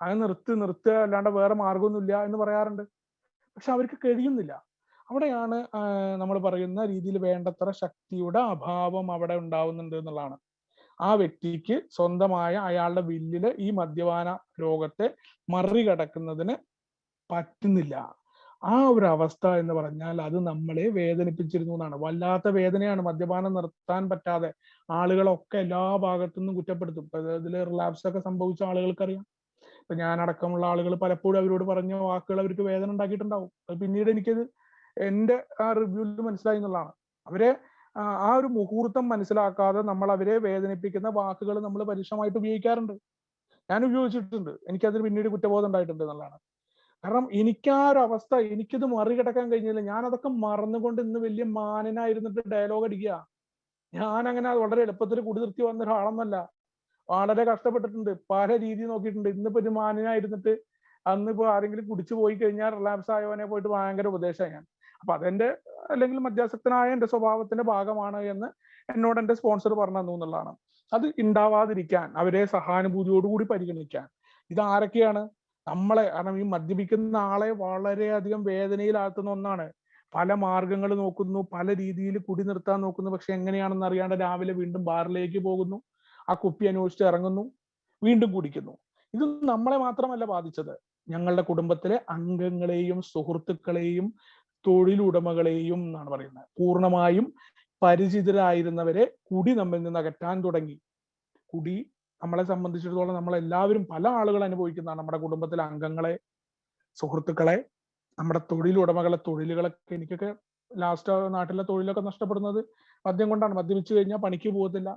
അത് നിർത്തുക അല്ലാണ്ട് വേറെ മാർഗമൊന്നുമില്ല എന്ന് പറയാറുണ്ട്. പക്ഷെ അവർക്ക് കഴിയുന്നില്ല. അവിടെയാണ് നമ്മൾ പറയുന്ന രീതിയിൽ വേണ്ടത്ര ശക്തിയുടെ അഭാവം അവിടെ ഉണ്ടാവുന്നുണ്ട് എന്നുള്ളതാണ്. ആ വ്യക്തിക്ക് സ്വന്തമായ അയാളുടെ വില്ലില് ഈ മദ്യപാന രോഗത്തെ മറികടക്കുന്നതിന് പറ്റുന്നില്ല. ആ ഒരു അവസ്ഥ എന്ന് പറഞ്ഞാൽ അത് നമ്മളെ വേദനിപ്പിച്ചിരുന്നു എന്നാണ്. വല്ലാത്ത വേദനയാണ്. മദ്യപാനം നിർത്താൻ പറ്റാതെ ആളുകളൊക്കെ എല്ലാ ഭാഗത്തു നിന്നും കുറ്റപ്പെടുത്തും. ഇതിൽ റിലാപ്സ് ഒക്കെ സംഭവിച്ച ആളുകൾക്കറിയാം. ഇപ്പൊ ഞാനടക്കമുള്ള ആളുകൾ പലപ്പോഴും അവരോട് പറഞ്ഞ വാക്കുകൾ അവർക്ക് വേദന ഉണ്ടാക്കിയിട്ടുണ്ടാവും. അത് പിന്നീട് എനിക്കത് എന്റെ ആ റിവ്യൂവിൽ മനസ്സിലായി എന്നുള്ളതാണ്. അവരെ ആ ഒരു മുഹൂർത്തം മനസ്സിലാക്കാതെ നമ്മൾ അവരെ വേദനിപ്പിക്കുന്ന വാക്കുകൾ നമ്മൾ പരുഷമായിട്ട് ഉപയോഗിക്കാറുണ്ട്. ഞാൻ ഉപയോഗിച്ചിട്ടുണ്ട്. എനിക്കതിന് പിന്നീട് കുറ്റബോധം ഉണ്ടായിട്ടുണ്ട് എന്നുള്ളതാണ്. കാരണം എനിക്ക് ആ ഒരു അവസ്ഥ, എനിക്കിത് മറികടക്കാൻ കഴിഞ്ഞില്ല. ഞാൻ അതൊക്കെ മറന്നുകൊണ്ട് ഇന്ന് വലിയ മാനനായിരുന്നിട്ട് ഡയലോഗ് അടിക്കുക. ഞാൻ അങ്ങനെ വളരെ എളുപ്പത്തിൽ കുടി നിർത്തി വന്ന ഒരാളൊന്നല്ല. വളരെ കഷ്ടപ്പെട്ടിട്ടുണ്ട്, പല രീതി നോക്കിയിട്ടുണ്ട്. ഇന്നിപ്പോ ഒരു മാന്യനായിരുന്നിട്ട് അന്നിപ്പോ ആരെങ്കിലും കുടിച്ചു പോയി കഴിഞ്ഞാൽ റിലാപ്സ് ആയവനെ പോയിട്ട് ഭയങ്കര ഉപദേശമാണ് ഞാൻ. അപ്പൊ അതെന്റെ അല്ലെങ്കിൽ മദ്യാസക്തനായ എന്റെ സ്വഭാവത്തിന്റെ ഭാഗമാണ് എന്ന് എന്നോട് എന്റെ സ്പോൺസർ പറഞ്ഞു തന്നു എന്നുള്ളതാണ്. അത് ഉണ്ടാവാതിരിക്കാൻ അവരെ സഹാനുഭൂതിയോടുകൂടി പരിഗണിക്കാൻ. ഇത് ആരൊക്കെയാണ്? നമ്മളെ, കാരണം ഈ മദ്യപിക്കുന്ന ആളെ വളരെയധികം വേദനയിലാക്കുന്ന ഒന്നാണ്. പല മാർഗങ്ങൾ നോക്കുന്നു, പല രീതിയിൽ കുടി നിർത്താൻ നോക്കുന്നു. പക്ഷെ എങ്ങനെയാണെന്ന് അറിയാണ്ട് രാവിലെ വീണ്ടും ബാറിലേക്ക് പോകുന്നു, ആ കുപ്പി അന്വേഷിച്ച് ഇറങ്ങുന്നു, വീണ്ടും കുടിക്കുന്നു. ഇത് നമ്മളെ മാത്രമല്ല ബാധിച്ചത്, ഞങ്ങളുടെ കുടുംബത്തിലെ അംഗങ്ങളെയും സുഹൃത്തുക്കളെയും തൊഴിലുടമകളെയും എന്നാണ് പറയുന്നത്. പൂർണ്ണമായും പരിചിതരായിരുന്നവരെ കുടി നമ്മിൽ നിന്ന് അകറ്റാൻ തുടങ്ങി. കുടി നമ്മളെ സംബന്ധിച്ചിടത്തോളം നമ്മളെല്ലാവരും, പല ആളുകൾ അനുഭവിക്കുന്നതാണ്. നമ്മുടെ കുടുംബത്തിലെ അംഗങ്ങളെ, സുഹൃത്തുക്കളെ, നമ്മുടെ തൊഴിലുടമകളെ, തൊഴിലുകളൊക്കെ. എനിക്കൊക്കെ ലാസ്റ്റ് നാട്ടിലെ തൊഴിലൊക്കെ നഷ്ടപ്പെടുന്നത് മദ്യം കൊണ്ടാണ്. മദ്യപിച്ചു കഴിഞ്ഞാൽ പണിക്ക് പോകത്തില്ല,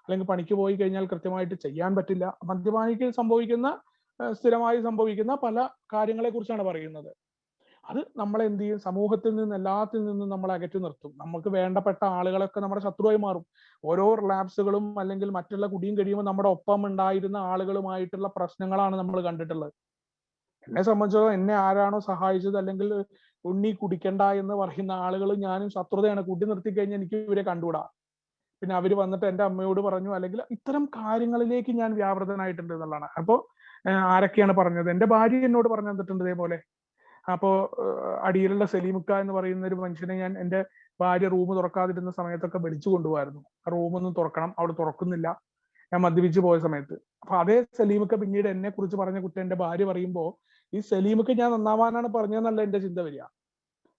അല്ലെങ്കിൽ പണിക്ക് പോയി കഴിഞ്ഞാൽ കൃത്യമായിട്ട് ചെയ്യാൻ പറ്റില്ല. മദ്യപാനിക്ക് സംഭവിക്കുന്ന, സ്ഥിരമായി സംഭവിക്കുന്ന പല കാര്യങ്ങളെ കുറിച്ചാണ് പറയുന്നത്. അത് നമ്മളെ എന്ത് ചെയ്യും? സമൂഹത്തിൽ നിന്ന്, എല്ലാത്തിൽ നിന്നും നമ്മൾ അകറ്റി നിർത്തും. നമുക്ക് വേണ്ടപ്പെട്ട ആളുകളൊക്കെ നമ്മുടെ ശത്രുവായി മാറും. ഓരോ റിലാപ്സുകളും അല്ലെങ്കിൽ മറ്റുള്ള കുടിയും കഴിയുമ്പോൾ നമ്മുടെ ഒപ്പം ഉണ്ടായിരുന്ന ആളുകളുമായിട്ടുള്ള പ്രശ്നങ്ങളാണ് നമ്മൾ കണ്ടിട്ടുള്ളത്. എന്നെ സംബന്ധിച്ചിടത്തോളം എന്നെ ആരാണോ സഹായിച്ചത്, അല്ലെങ്കിൽ ഉണ്ണി കുടിക്കണ്ട എന്ന് പറയുന്ന ആളുകൾ ഞാനും ശത്രുതയാണ്. കുടി നിർത്തി കഴിഞ്ഞാൽ എനിക്ക് ഇവരെ കണ്ടുകൂടാ. പിന്നെ അവര് വന്നിട്ട് എന്റെ അമ്മയോട് പറഞ്ഞു, അല്ലെങ്കിൽ ഇത്തരം കാര്യങ്ങളിലേക്ക് ഞാൻ വ്യാപൃതനായിട്ടുണ്ട് എന്നുള്ളതാണ്. അപ്പോ ആരൊക്കെയാണ് പറഞ്ഞത്? എന്റെ ഭാര്യ എന്നോട് പറഞ്ഞു തന്നിട്ടുണ്ട് ഇതേപോലെ. അപ്പോ അടിയിലുള്ള സലീമുക്ക എന്ന് പറയുന്ന ഒരു മനുഷ്യനെ ഞാൻ, എന്റെ ഭാര്യ റൂം തുറക്കാതിരുന്ന സമയത്തൊക്കെ വിളിച്ചു കൊണ്ടുപോയിരുന്നു. റൂമൊന്നും തുറക്കണം, അവിടെ തുറക്കുന്നില്ല, ഞാൻ മദ്യപിച്ച് പോയ സമയത്ത്. അപ്പൊ അതേ സലീമുക്ക പിന്നീട് എന്നെ കുറിച്ച് പറഞ്ഞ കുറ്റം എന്റെ ഭാര്യ പറയുമ്പോ, ഈ സലീമുക്ക ഞാൻ നന്നാവാനാണ് പറഞ്ഞതെന്നല്ല എന്റെ ചിന്ത വരിക.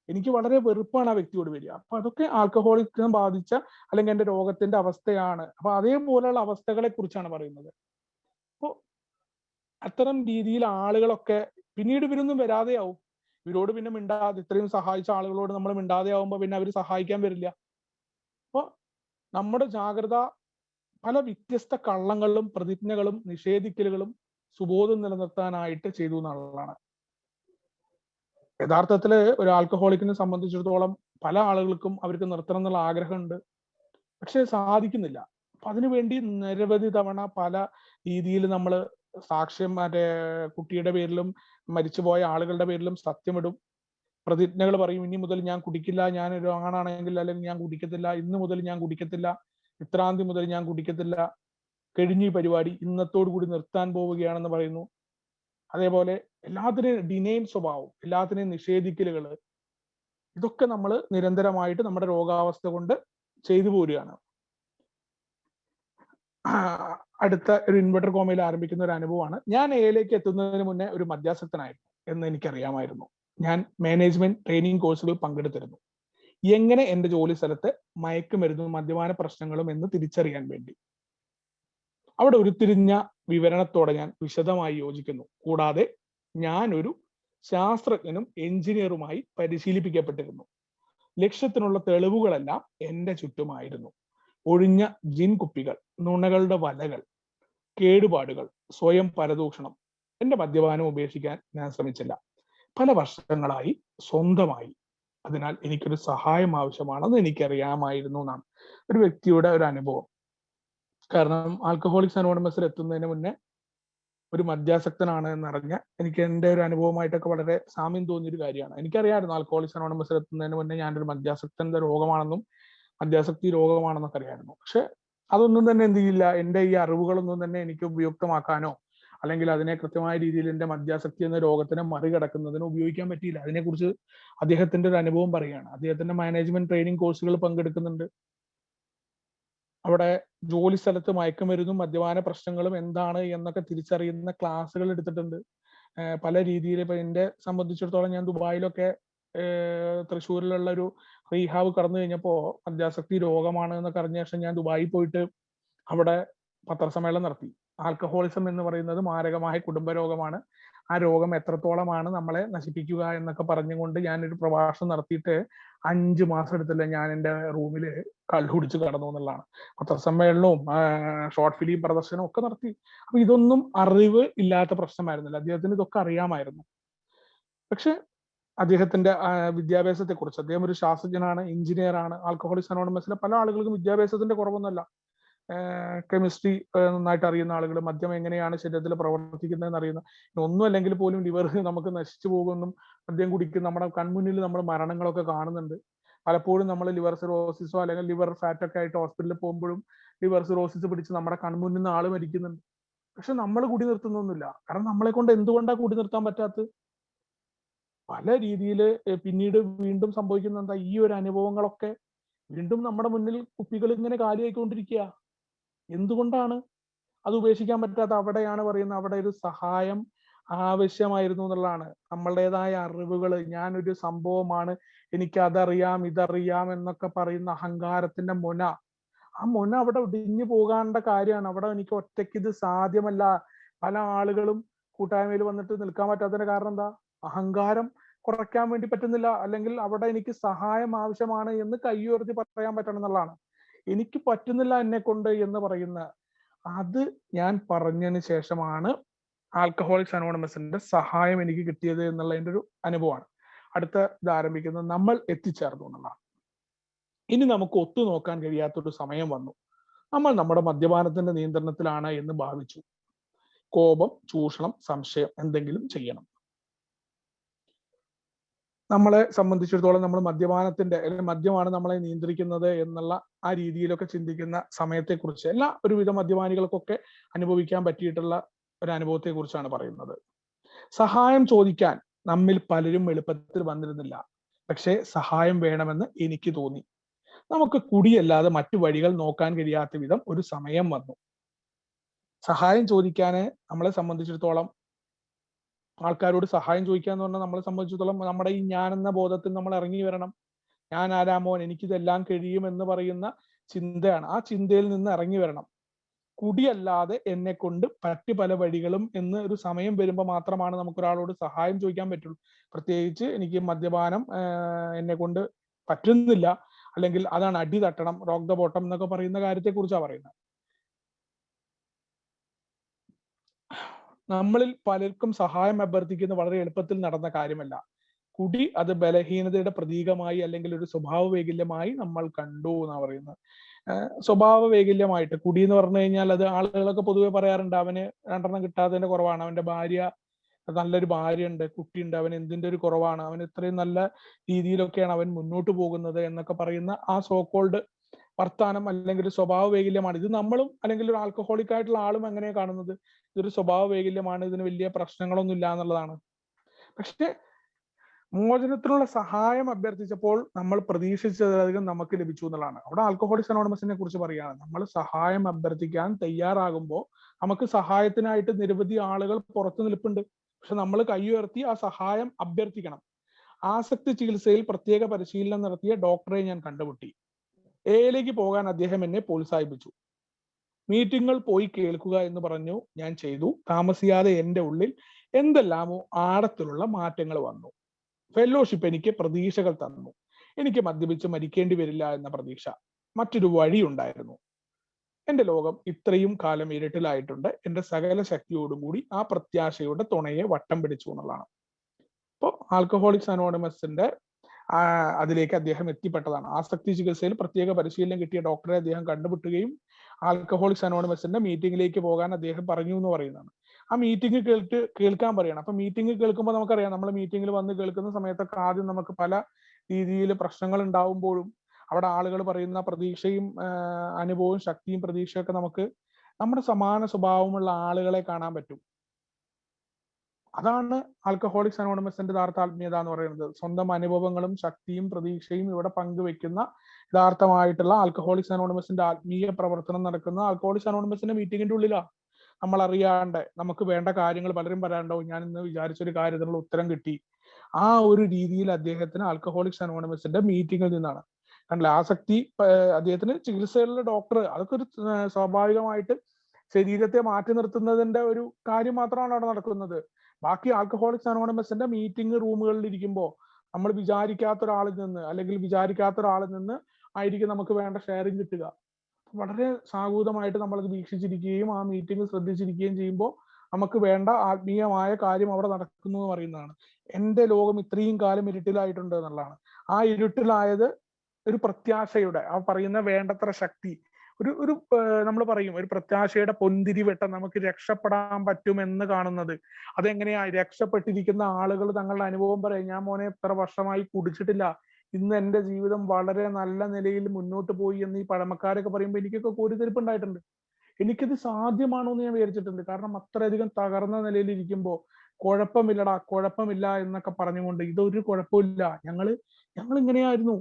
എനിക്ക് വളരെ വെറുപ്പാണ് ആ വ്യക്തിയോട് വരിക. അപ്പൊ അതൊക്കെ ആൽക്കഹോളിസം ബാധിച്ച അല്ലെങ്കിൽ എന്റെ രോഗത്തിന്റെ അവസ്ഥയാണ്. അപ്പൊ അതേപോലെയുള്ള അവസ്ഥകളെ കുറിച്ചാണ് പറയുന്നത്. അപ്പോ അത്തരം രീതിയിൽ ആളുകളൊക്കെ പിന്നീട് ഇവരൊന്നും വരാതെയാവും. ഇവരോട് പിന്നെ മിണ്ടാതെ, ഇത്രയും സഹായിച്ച ആളുകളോട് നമ്മൾ മിണ്ടാതെ ആവുമ്പോ പിന്നെ അവർ സഹായിക്കാൻ വരില്ല. അപ്പൊ നമ്മുടെ ജാഗ്രത പല വ്യത്യസ്ത കള്ളങ്ങളും പ്രതിജ്ഞകളും നിഷേധിക്കലുകളും സുബോധം നിലനിർത്താനായിട്ട് ചെയ്തു എന്നുള്ളതാണ്. യഥാർത്ഥത്തില് ഒരു ആൽക്കഹോളിക്കിനെ സംബന്ധിച്ചിടത്തോളം പല ആളുകൾക്കും അവർക്ക് നിർത്തണം എന്നുള്ള ആഗ്രഹമുണ്ട്, പക്ഷെ സാധിക്കുന്നില്ല. അപ്പൊ അതിനുവേണ്ടി നിരവധി തവണ പല രീതിയിൽ നമ്മൾ സാക്ഷ്യം, മറ്റേ കുട്ടിയുടെ പേരിലും മരിച്ചുപോയ ആളുകളുടെ പേരിലും സത്യമിടും, പ്രതിജ്ഞകൾ പറയും. ഇനി മുതൽ ഞാൻ കുടിക്കില്ല, ഞാൻ ഒരു ആണാണെങ്കിൽ അല്ലെങ്കിൽ ഞാൻ കുടിക്കത്തില്ല, ഇന്ന് മുതൽ ഞാൻ കുടിക്കത്തില്ല, ഇത്രാം തീയതി മുതൽ ഞാൻ കുടിക്കത്തില്ല, കഴിഞ്ഞു ഈ പരിപാടി, ഇന്നത്തോടു കൂടി നിർത്താൻ പോവുകയാണെന്ന് പറയുന്നു. അതേപോലെ എല്ലാത്തിനെയും ഡിനൈൻ സ്വഭാവം, എല്ലാത്തിനെയും നിഷേധിക്കലുകൾ, ഇതൊക്കെ നമ്മൾ നിരന്തരമായിട്ട് നമ്മുടെ രോഗാവസ്ഥ കൊണ്ട് ചെയ്തു പോരുകയാണ്. അടുത്ത ഒരു ഇൻവെർട്ടർ കോമയിൽ ആരംഭിക്കുന്ന ഒരു അനുഭവമാണ്. ഞാൻ എയിലേക്ക് എത്തുന്നതിന് മുന്നേ ഒരു മദ്യാസക്തനായിരുന്നു എന്ന് എനിക്കറിയാമായിരുന്നു. ഞാൻ മാനേജ്മെന്റ് ട്രെയിനിങ് കോഴ്സുകൾ പങ്കെടുത്തിരുന്നു, എങ്ങനെ എന്റെ ജോലി സ്ഥലത്ത് മയക്കുമരുന്നും മദ്യപാന പ്രശ്നങ്ങളും എന്ന് തിരിച്ചറിയാൻ വേണ്ടി. അവിടെ ഉരുത്തിരിഞ്ഞ വിവരണത്തോടെ ഞാൻ വിശദമായി യോജിക്കുന്നു. കൂടാതെ ഞാൻ ഒരു ശാസ്ത്രജ്ഞനും എഞ്ചിനീയറുമായി പരിശീലിപ്പിക്കപ്പെട്ടിരുന്നു. ലക്ഷ്യത്തിനുള്ള തെളിവുകളെല്ലാം എന്റെ ചുറ്റുമായിരുന്നു. ഒഴിഞ്ഞ ജിൻ കുപ്പികൾ, നുണകളുടെ വലകൾ, കേടുപാടുകൾ, സ്വയം പരദൂഷണം. എന്റെ മദ്യപാനം ഉപേക്ഷിക്കാൻ ഞാൻ ശ്രമിച്ചില്ല. പല വർഷങ്ങളായി സ്വന്തമായി. അതിനാൽ എനിക്കൊരു സഹായം ആവശ്യമാണെന്ന് എനിക്കറിയാമായിരുന്നു എന്നാണ് ഒരു വ്യക്തിയുടെ ഒരു അനുഭവം. കാരണം ആൽക്കഹോളിക്സ് അനോണിമസിൽ എത്തുന്നതിന് മുന്നേ ഒരു മദ്യാസക്തനാണ് എന്നറിഞ്ഞ എനിക്ക് എന്റെ ഒരു അനുഭവമായിട്ടൊക്കെ വളരെ സാമ്യം തോന്നിയൊരു കാര്യമാണ്. എനിക്കറിയാമായിരുന്നു ആൽക്കഹോളിക്സ് അനോണിമസിൽ എത്തുന്നതിന് മുന്നേ ഞാനൊരു മദ്യാസക്തന്റെ രോഗമാണെന്നും മദ്യാസക്തി രോഗമാണെന്നൊക്കെ അറിയായിരുന്നു. പക്ഷെ അതൊന്നും തന്നെ എന്ത് ചെയ്യില്ല, എന്റെ ഈ അറിവുകളൊന്നും തന്നെ എനിക്ക് ഉപയുക്തമാക്കാനോ അല്ലെങ്കിൽ അതിനെ കൃത്യമായ രീതിയിൽ എന്റെ മദ്യാസക്തി എന്ന രോഗത്തിനെ മറികടക്കുന്നതിന് ഉപയോഗിക്കാൻ പറ്റിയില്ല. അതിനെക്കുറിച്ച് അദ്ദേഹത്തിന്റെ ഒരു അനുഭവം പറയുകയാണ്. അദ്ദേഹത്തിന്റെ മാനേജ്മെന്റ് ട്രെയിനിങ് കോഴ്സുകൾ പങ്കെടുക്കുന്നുണ്ട്. അവിടെ ജോലി സ്ഥലത്ത് മയക്കുമരുന്നും മദ്യപാന പ്രശ്നങ്ങളും എന്താണ് എന്നൊക്കെ തിരിച്ചറിയുന്ന ക്ലാസ്സുകൾ എടുത്തിട്ടുണ്ട്. പല രീതിയിൽ ഇപ്പൊ എന്നെ സംബന്ധിച്ചിടത്തോളം ഞാൻ ദുബായിലൊക്കെ തൃശ്ശൂരിലുള്ള ഒരു റീഹാബ് കടന്നു കഴിഞ്ഞപ്പോ മദ്യാസക്തി രോഗമാണ് എന്നൊക്കെ അറിഞ്ഞ ശേഷം ഞാൻ ദുബായിൽ പോയിട്ട് അവിടെ പത്രസമ്മേളനം നടത്തി. ആൽക്കഹോളിസം എന്ന് പറയുന്നത് മാരകമായ കുടുംബ രോഗമാണ്, ആ രോഗം എത്രത്തോളമാണ് നമ്മളെ നശിപ്പിക്കുക എന്നൊക്കെ പറഞ്ഞുകൊണ്ട് ഞാനൊരു പ്രഭാഷണം നടത്തിയിട്ട് 5 മാസം എടുത്തില്ല ഞാൻ എൻ്റെ റൂമിൽ കള്ളു കുടിച്ച് കടന്നു എന്നുള്ളതാണ്. പത്രസമ്മേളനവും ഷോർട്ട് ഫിലിം പ്രദർശനവും ഒക്കെ നടത്തി. അപ്പൊ ഇതൊന്നും അറിവ് ഇല്ലാത്ത പ്രശ്നമായിരുന്നില്ല, അദ്ദേഹത്തിന് ഇതൊക്കെ അറിയാമായിരുന്നു. പക്ഷെ അദ്ദേഹത്തിന്റെ വിദ്യാഭ്യാസത്തെ കുറിച്ച്. അദ്ദേഹം ഒരു ശാസ്ത്രജ്ഞനാണ്, എഞ്ചിനീയർ ആണ്. ആൽക്കഹോളിക്സ് അനോണിമസിലെ പല ആളുകൾക്കും വിദ്യാഭ്യാസത്തിന്റെ കുറവൊന്നുമല്ല. കെമിസ്ട്രി നന്നായിട്ട് അറിയുന്ന ആളുകൾ, മദ്യം എങ്ങനെയാണ് ശരീരത്തിൽ പ്രവർത്തിക്കുന്നതെന്ന് അറിയുന്ന, ഒന്നും അല്ലെങ്കിൽ പോലും ലിവർ നമുക്ക് നശിച്ചു പോകുമെന്നും മദ്യം കുടിക്കും നമ്മുടെ കൺമുന്നിൽ നമ്മൾ മരണങ്ങളൊക്കെ കാണുന്നുണ്ട്. പലപ്പോഴും നമ്മൾ ലിവർ സിറോസിസോ അല്ലെങ്കിൽ ലിവർ ഫാറ്റ് ഒക്കെ ആയിട്ട് ഹോസ്പിറ്റലിൽ പോകുമ്പോഴും ലിവർ സിറോസിസ് പിടിച്ച് നമ്മുടെ കൺമുന്നിൽ നിന്ന് ആള് മരിക്കുന്നുണ്ട്. പക്ഷെ നമ്മൾ കുടി നിർത്തുന്നൊന്നുമില്ല. കാരണം നമ്മളെ കൊണ്ട് എന്തുകൊണ്ടാണ് കുടി നിർത്താൻ പറ്റാത്തത്? പല രീതിയിൽ പിന്നീട് വീണ്ടും സംഭവിക്കുന്ന എന്താ, ഈ ഒരു അനുഭവങ്ങളൊക്കെ വീണ്ടും നമ്മുടെ മുന്നിൽ കുപ്പികൾ ഇങ്ങനെ കാലിയായിക്കൊണ്ടിരിക്കുക. എന്തുകൊണ്ടാണ് അത് ഉപേക്ഷിക്കാൻ പറ്റാത്ത? അവിടെയാണ് പറയുന്നത്, അവിടെ ഒരു സഹായം ആവശ്യമായിരുന്നു എന്നുള്ളതാണ്. നമ്മളുടേതായ അറിവുകൾ, ഞാനൊരു സംഭവമാണ്, എനിക്ക് അതറിയാം ഇതറിയാം എന്നൊക്കെ പറയുന്ന അഹങ്കാരത്തിന്റെ മുന, ആ മുന അവിടെ ഒടിഞ്ഞു പോകാണ്ട കാര്യമാണ്. അവിടെ എനിക്ക് ഒറ്റയ്ക്ക് ഇത് സാധ്യമല്ല. പല ആളുകളും കൂട്ടായ്മയിൽ വന്നിട്ട് നിൽക്കാൻ പറ്റാത്തതിന്റെ കാരണം എന്താ? അഹങ്കാരം കുറയ്ക്കാൻ വേണ്ടി പറ്റുന്നില്ല, അല്ലെങ്കിൽ അവിടെ എനിക്ക് സഹായം ആവശ്യമാണ് എന്ന് കൈ ഉയർത്തി പറയാൻ പറ്റണം എന്നുള്ളതാണ്. എനിക്ക് പറ്റുന്നില്ല എന്നെ കൊണ്ട് എന്ന് പറയുന്ന അത് ഞാൻ പറഞ്ഞതിന് ശേഷമാണ് ആൽക്കഹോളിക്സ് അനോണിമസിന്റെ സഹായം എനിക്ക് കിട്ടിയത് എന്നുള്ളതിന്റെ ഒരു അനുഭവമാണ്. അടുത്ത ഇത് ആരംഭിക്കുന്നത് നമ്മൾ എത്തിച്ചേർന്നു എന്നുള്ളതാണ്. ഇനി നമുക്ക് ഒത്തുനോക്കാൻ കഴിയാത്തൊരു സമയം വന്നു. നമ്മൾ നമ്മുടെ മദ്യപാനത്തിന്റെ നിയന്ത്രണത്തിലാണ് എന്ന് ഭാവിച്ചു. കോപം, ചൂഷണം, സംശയം, എന്തെങ്കിലും ചെയ്യണം. നമ്മളെ സംബന്ധിച്ചിടത്തോളം നമ്മൾ മദ്യപാനത്തിന്റെ, അല്ലെങ്കിൽ മദ്യമാണ് നമ്മളെ നിയന്ത്രിക്കുന്നത് എന്നുള്ള ആ രീതിയിലൊക്കെ ചിന്തിക്കുന്ന സമയത്തെക്കുറിച്ച് എല്ലാ ഒരുവിധ മദ്യപാനികൾക്കൊക്കെ അനുഭവിക്കാൻ പറ്റിയിട്ടുള്ള ഒരു അനുഭവത്തെ കുറിച്ചാണ് പറയുന്നത്. സഹായം ചോദിക്കാൻ നമ്മിൽ പലരും എളുപ്പത്തിൽ വന്നിരുന്നില്ല. പക്ഷേ സഹായം വേണമെന്ന് എനിക്ക് തോന്നി. നമുക്ക് കുടിയല്ലാതെ മറ്റു വഴികൾ നോക്കാൻ കഴിയാത്ത വിധം ഒരു സമയം വന്നു. സഹായം ചോദിക്കാന് നമ്മളെ സംബന്ധിച്ചിടത്തോളം, ആൾക്കാരോട് സഹായം ചോദിക്കുക എന്ന് പറഞ്ഞാൽ നമ്മളെ സംബന്ധിച്ചിടത്തോളം നമ്മുടെ ഈ ഞാൻ എന്ന ബോധത്തിൽ നമ്മൾ ഇറങ്ങി വരണം. ഞാൻ ആരാമോൻ, എനിക്കിതെല്ലാം കഴിയും എന്ന് പറയുന്ന ചിന്തയാണ്. ആ ചിന്തയിൽ നിന്ന് ഇറങ്ങി വരണം. കുടിയല്ലാതെ എന്നെ കൊണ്ട് മറ്റു പല വഴികളും എന്ന് ഒരു സമയം വരുമ്പോൾ മാത്രമാണ് നമുക്ക് ഒരാളോട് സഹായം ചോദിക്കാൻ പറ്റുള്ളൂ. പ്രത്യേകിച്ച് എനിക്ക് മദ്യപാനം എന്നെ കൊണ്ട് പറ്റുന്നില്ല, അല്ലെങ്കിൽ അതാണ് അടി തട്ടണം, റോക്ക് ദ ബോട്ടം എന്നൊക്കെ പറയുന്ന കാര്യത്തെ കുറിച്ചാണ് പറയുന്നത്. നമ്മളിൽ പലർക്കും സഹായം അഭ്യർത്ഥിക്കുന്നത് വളരെ എളുപ്പത്തിൽ നടന്ന കാര്യമല്ല. കുടി അത് ബലഹീനതയുടെ പ്രതീകമായി അല്ലെങ്കിൽ ഒരു സ്വഭാവ വൈകല്യമായി നമ്മൾ കണ്ടു എന്നാണ് പറയുന്നത്. സ്വഭാവ വൈകല്യമായിട്ട് കുടി എന്ന് പറഞ്ഞു കഴിഞ്ഞാൽ അത് ആളുകളൊക്കെ പൊതുവെ പറയാറുണ്ട്, അവന് 2 കിട്ടാത്തതിന്റെ കുറവാണ്, അവന്റെ ഭാര്യ, നല്ലൊരു ഭാര്യ ഉണ്ട്, കുട്ടിയുണ്ട്, അവൻ എന്തിന്റെ ഒരു കുറവാണ്, അവൻ ഇത്രയും നല്ല രീതിയിലൊക്കെയാണ് അവൻ മുന്നോട്ട് പോകുന്നത് എന്നൊക്കെ പറയുന്ന ആ സോക്കോൾഡ് വർത്താനം അല്ലെങ്കിൽ ഒരു സ്വഭാവ വൈകല്യമാണ്. ഇത് നമ്മളും അല്ലെങ്കിൽ ഒരു ആൽക്കഹോളിക് ആയിട്ടുള്ള ആളും എങ്ങനെയാണ് കാണുന്നത്? ഇതൊരു സ്വഭാവ വൈകല്യമാണ്, ഇതിന് വലിയ പ്രശ്നങ്ങളൊന്നും ഇല്ല എന്നുള്ളതാണ്. പക്ഷെ മോചനത്തിനുള്ള സഹായം അഭ്യർത്ഥിച്ചപ്പോൾ നമ്മൾ പ്രതീക്ഷിച്ചതിലധികം നമുക്ക് ലഭിച്ചു എന്നുള്ളതാണ്. അവിടെ ആൽക്കഹോളിക്സ് അനോണിമസിനെ കുറിച്ച് പറയുകയാണ്, നമ്മൾ സഹായം അഭ്യർത്ഥിക്കാൻ തയ്യാറാകുമ്പോൾ നമുക്ക് സഹായത്തിനായിട്ട് നിരവധി ആളുകൾ പുറത്തു നിൽപ്പുണ്ട്. പക്ഷെ നമ്മൾ കൈ ഉയർത്തി ആ സഹായം അഭ്യർത്ഥിക്കണം. ആസക്തി ചികിത്സയിൽ പ്രത്യേക പരിശീലനം നടത്തിയ ഡോക്ടറെ ഞാൻ കണ്ടുമുട്ടി. എയിലേക്ക് പോകാൻ അദ്ദേഹം എന്നെ പ്രോത്സാഹിപ്പിച്ചു. മീറ്റിങ്ങുകൾ പോയി കേൾക്കുക എന്ന് പറഞ്ഞു. ഞാൻ ചെയ്തു. താമസിയാതെ എൻ്റെ ഉള്ളിൽ എന്തെല്ലാമോ ആഴത്തിലുള്ള മാറ്റങ്ങൾ വന്നു. ഫെലോഷിപ്പ് എനിക്ക് പ്രതീക്ഷകൾ തന്നു. എനിക്ക് മദ്യപിച്ച് മരിക്കേണ്ടി വരില്ല എന്ന പ്രതീക്ഷ. മറ്റൊരു വഴി ഉണ്ടായിരുന്നു. എന്റെ ലോകം ഇത്രയും കാലം ഇരുട്ടിലായിട്ടുണ്ട്. എന്റെ സകല ശക്തിയോടും കൂടി ആ പ്രത്യാശയുടെ തുണയെ വട്ടം പിടിച്ചു എന്നുള്ളതാണ്. അപ്പോൾ ആൽക്കഹോളിക്സ് അനോണിമസിന്റെ അതിലേക്ക് അദ്ദേഹം എത്തിപ്പെട്ടതാണ്. ആസക്തി ചികിത്സയിൽ പ്രത്യേക പരിശീലനം കിട്ടിയ ഡോക്ടറെ അദ്ദേഹം കണ്ടുമുട്ടുകയും ആൽക്കഹോളിക്സ് അനോണിമസിന്റെ മീറ്റിംഗിലേക്ക് പോകാൻ അദ്ദേഹം പറഞ്ഞു എന്ന് പറയുന്നതാണ്. ആ മീറ്റിംഗ് കേൾക്കാൻ പറയണം. അപ്പൊ മീറ്റിംഗ് കേൾക്കുമ്പോൾ നമുക്കറിയാം, നമ്മൾ മീറ്റിംഗിൽ വന്ന് കേൾക്കുന്ന സമയത്തൊക്കെ ആദ്യം നമുക്ക് പല രീതിയിൽ പ്രശ്നങ്ങൾ ഉണ്ടാവുമ്പോഴും അവിടെ ആളുകൾ പറയുന്ന പ്രതീക്ഷയും അനുഭവവും ശക്തിയും പ്രതീക്ഷയൊക്കെ നമുക്ക് നമ്മുടെ സമാന സ്വഭാവമുള്ള ആളുകളെ കാണാൻ പറ്റും. അതാണ് ആൽക്കഹോളിക്സ് അനോണിമസിന്റെ യഥാർത്ഥ ആത്മീയത എന്ന് പറയുന്നത്. സ്വന്തം അനുഭവങ്ങളും ശക്തിയും പ്രതീക്ഷയും ഇവിടെ പങ്കുവെക്കുന്ന യഥാർത്ഥമായിട്ടുള്ള ആൽക്കഹോളിക്സ് അനോണിമസിന്റെ ആത്മീയ പ്രവർത്തനം നടക്കുന്ന ആൽക്കഹോളിക്സ് അനോണിമസിന്റെ മീറ്റിംഗിന്റെ ഉള്ളിലാണ്. നമ്മൾ അറിയാണ്ട് നമുക്ക് വേണ്ട കാര്യങ്ങൾ പലരും പറയാനുണ്ടാവും, ഞാൻ ഇന്ന് വിചാരിച്ചൊരു കാര്യത്തിനുള്ള ഉത്തരം കിട്ടി. ആ ഒരു രീതിയിൽ അദ്ദേഹത്തിന് ആൽക്കഹോളിക്സ് അനോണിമസിന്റെ മീറ്റിംഗിൽ നിന്നാണ് കണ്ടില്ല. ആസക്തി അദ്ദേഹത്തിന് ചികിത്സയിലുള്ള ഡോക്ടർ, അതൊക്കെ ഒരു സ്വാഭാവികമായിട്ട് ശരീരത്തെ മാറ്റി നിർത്തുന്നതിന്റെ ഒരു കാര്യം മാത്രമാണ് അവിടെ നടക്കുന്നത്. ബാക്കി ആൽക്കഹോളിക്സ് അനോണിമസിന്റെ മീറ്റിംഗ് റൂമുകളിൽ ഇരിക്കുമ്പോൾ നമ്മൾ വിചാരിക്കാത്ത ഒരാളിൽ നിന്ന് ആയിരിക്കും നമുക്ക് വേണ്ട ഷെയറിങ് കിട്ടുക. വളരെ സാഹൂതമായിട്ട് നമ്മളത് വീക്ഷിച്ചിരിക്കുകയും ആ മീറ്റിംഗ് ശ്രദ്ധിച്ചിരിക്കുകയും ചെയ്യുമ്പോൾ നമുക്ക് വേണ്ട ആത്മീയമായ കാര്യം അവിടെ നടക്കുന്നു എന്ന് പറയുന്നതാണ്. എൻ്റെ ലോകം ഇത്രയും കാലം ഇരുട്ടിലായിട്ടുണ്ട് എന്നുള്ളതാണ്. ആ ഇരുട്ടിലായത് ഒരു പ്രത്യാശയുടെ, ആ പറയുന്ന വേണ്ടത്ര ശക്തി, ഒരു നമ്മൾ പറയും ഒരു പ്രത്യാശയുടെ പൊന്തിരി വെട്ടം നമുക്ക് രക്ഷപ്പെടാൻ പറ്റുമെന്ന് കാണുന്നത്. അതെങ്ങനെയാ? രക്ഷപ്പെട്ടിരിക്കുന്ന ആളുകൾ തങ്ങളുടെ അനുഭവം പറയും. ഞാൻ മോനെ എത്ര വർഷമായി കുടിച്ചിട്ടില്ല, ഇന്ന് എന്റെ ജീവിതം വളരെ നല്ല നിലയിൽ മുന്നോട്ട് പോയി എന്ന് ഈ പഴമക്കാരൊക്കെ പറയുമ്പോൾ എനിക്കൊക്കെ കോരിത്തെരിപ്പ് ഉണ്ടായിട്ടുണ്ട്. എനിക്കിത് സാധ്യമാണോ എന്ന് ഞാൻ വിചാരിച്ചിട്ടുണ്ട്. കാരണം അത്രയധികം തകർന്ന നിലയിൽ ഇരിക്കുമ്പോൾ കുഴപ്പമില്ലടാ, കുഴപ്പമില്ല എന്നൊക്കെ പറഞ്ഞുകൊണ്ട്, ഇതൊരു കുഴപ്പമില്ല, ഞങ്ങൾ ഇങ്ങനെയായിരുന്നു,